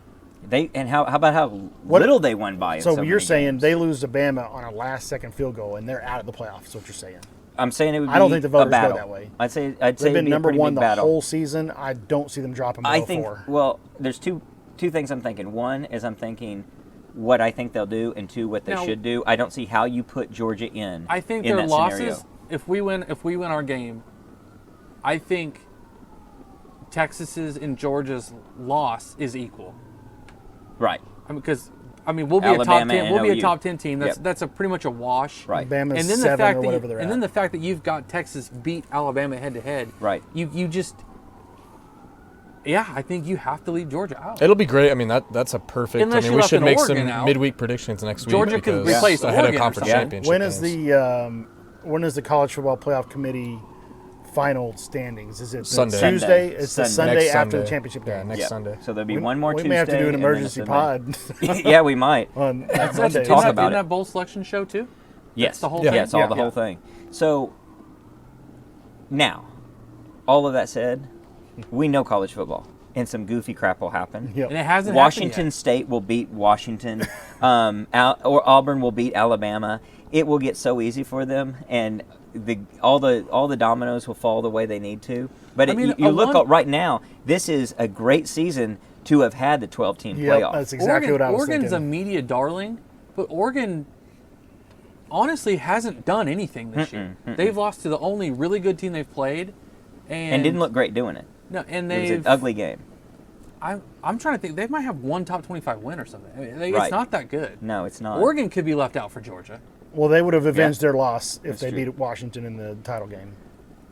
how about how little they won by? In So, so you're many saying games. they lose to Bama on a last-second field goal and they're out of the playoffs? Is what you're saying? I'm saying it would be I don't think the voters a go battle. that way. I'd say They've it'd been be a number pretty one big the battle. whole season. I don't see them dropping below I think. 4. Well, there's two things I'm thinking. One is I'm thinking what I think they'll do, and two, what they Now- should do. I don't see how you put Georgia in. I think in their that losses. scenario. If we win our game, I think Texas's and Georgia's loss is equal. Right. Because we'll be a top Alabama 10. and We'll be a OU. top 10 team. That's Yep. that's a pretty much a wash. Right. Bama's And then 7 or whatever they're and at. then the fact that you've got Texas beat Alabama head to head. Right. You just. Yeah, I think you have to leave Georgia out. It'll be great. I mean, that's a perfect. Unless I mean, you we left should an make Oregon some out. midweek predictions next week. Georgia could because replace ahead Oregon of or conference something. championship. when is the college football playoff committee final standings? Is it Sunday. Tuesday? It's the Sunday. Sunday Next after the Sunday. championship Yeah, game. next Yep. Sunday. So there'll be one more we Tuesday. may have to do an and then a emergency Sunday. pod Yeah, we might. on That's Monday. talk isn't about that it. bowl selection show too? Yes. the whole Yeah. thing? Yes, all Yeah. the whole thing. So now, all of that said, we know college football, and some goofy crap will happen. Yep. And it hasn't Washington happened yet. State will beat Washington, or Auburn will beat Alabama. It will get so easy for them, and all the dominoes will fall the way they need to. But I mean, you a look one- right now. This is a great season to have had the 12-team Yep, playoff. that's exactly what I was Oregon's thinking. a media darling, but Oregon honestly hasn't done anything this year. They've lost to the only really good team they've played, and didn't look great doing it. No, and It was they've. an ugly game. I'm trying to think. They might have one top 25 win or something. I mean, Right. It's not that good. No, it's not. Oregon could be left out for Georgia. Well, they would have avenged Yeah. their loss if That's they true. beat Washington in the title game.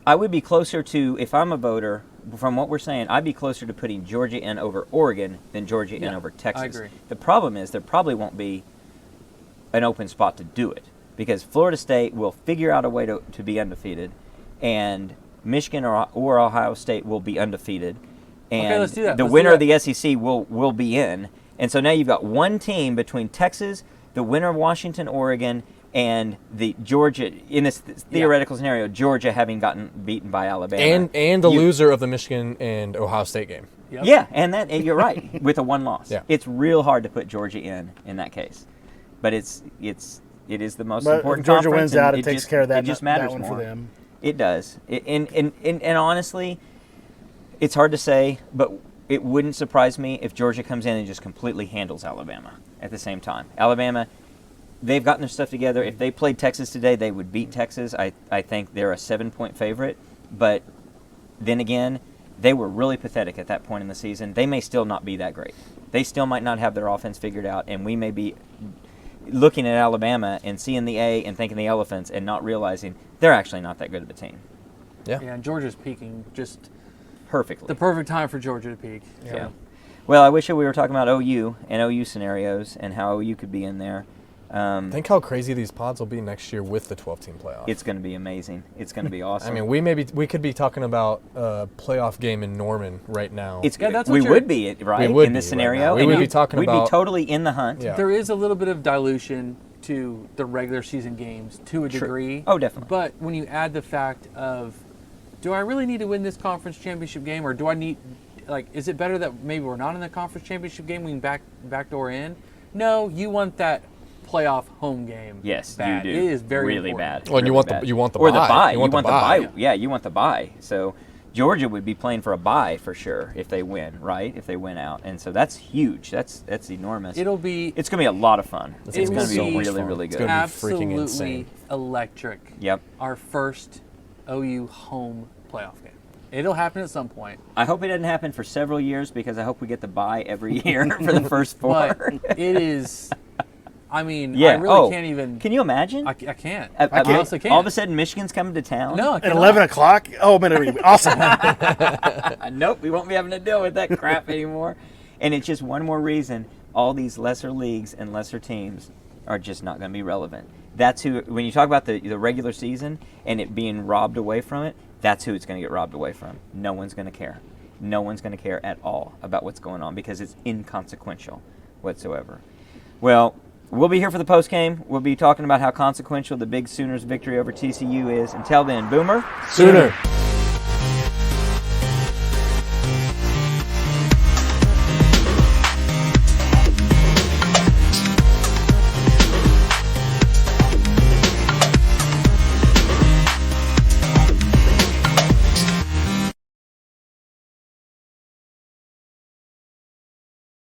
I would be closer to, if I'm a voter, from what we're saying, I'd be closer to putting Georgia in over Oregon than Georgia in Yeah, over Texas. I agree. The problem is there probably won't be an open spot to do it because Florida State will figure out a way to be undefeated, and Michigan or Ohio State will be undefeated, and let's do that. the Let's winner do of the SEC will be in. And so now you've got one team between Texas, the winner of Washington, Oregon, and the Georgia, in this theoretical scenario, Georgia having gotten beaten by Alabama. And the You- loser of the Michigan and Ohio State game. Yep. Yeah, and you're right, with a one loss. Yeah. It's real hard to put Georgia in that case. But it is the most But important if Georgia conference, wins out, and it takes care of that. It just that matters one more. for them. It does. And honestly, it's hard to say, but it wouldn't surprise me if Georgia comes in and just completely handles Alabama at the same time. Alabama, they've gotten their stuff together. If they played Texas today, they would beat Texas. I think they're a 7-point favorite. But then again, they were really pathetic at that point in the season. They may still not be that great. They still might not have their offense figured out, and we may be looking at Alabama and seeing the A and thinking the Elephants and not realizing they're actually not that good of a team. Yeah, and Georgia's peaking just Perfectly. the perfect time for Georgia to peak. Yeah. Well, I wish we were talking about OU and OU scenarios and how OU could be in there. Think how crazy these pods will be next year with the 12-team playoff. It's going to be amazing. It's going to be awesome. I mean, we could be talking about a playoff game in Norman right now. it's Yeah, that's we what you're- would be right We would in this be right scenario. now. We and would you- be talking we'd about- be totally in the hunt. Yeah. There is a little bit of dilution to the regular season games to a True. degree. Oh, definitely. But when you add the fact of, do I really need to win this conference championship game, or do I need like, is it better that maybe we're not in the conference championship game? We can backdoor in. No, you want that playoff home game. Yes, bad. you do. It is very really important. bad. Well, and you really want bad. you want the or bye. the bye. You want the bye. bye. Yeah, you want the bye. So Georgia would be playing for a bye for sure if they win, right? If they win out, and so that's huge. That's enormous. It'll be It's gonna be a lot of fun. It's It gonna will be be really, so much really fun. It's good. gonna be freaking absolutely insane. electric. Yep. Our first OU home playoff game. It'll happen at some point. I hope it doesn't happen for several years because I hope we get the bye every year for the first 4. But it is. I mean, Yeah. I really can't even. Can you imagine? I can't. I I honestly can't. All of a sudden, Michigan's coming to town. No, I At cannot. 11 o'clock? Oh, man, it'll be awesome. Nope, we won't be having to deal with that crap anymore. And it's just one more reason all these lesser leagues and lesser teams are just not going to be relevant. That's who, when you talk about the regular season and it being robbed away from it, that's who it's going to get robbed away from. No one's going to care. No one's going to care at all about what's going on because it's inconsequential whatsoever. Well, we'll be here for the post game. We'll be talking about how consequential the big Sooners victory over TCU is. Until then, Boomer. Sooner.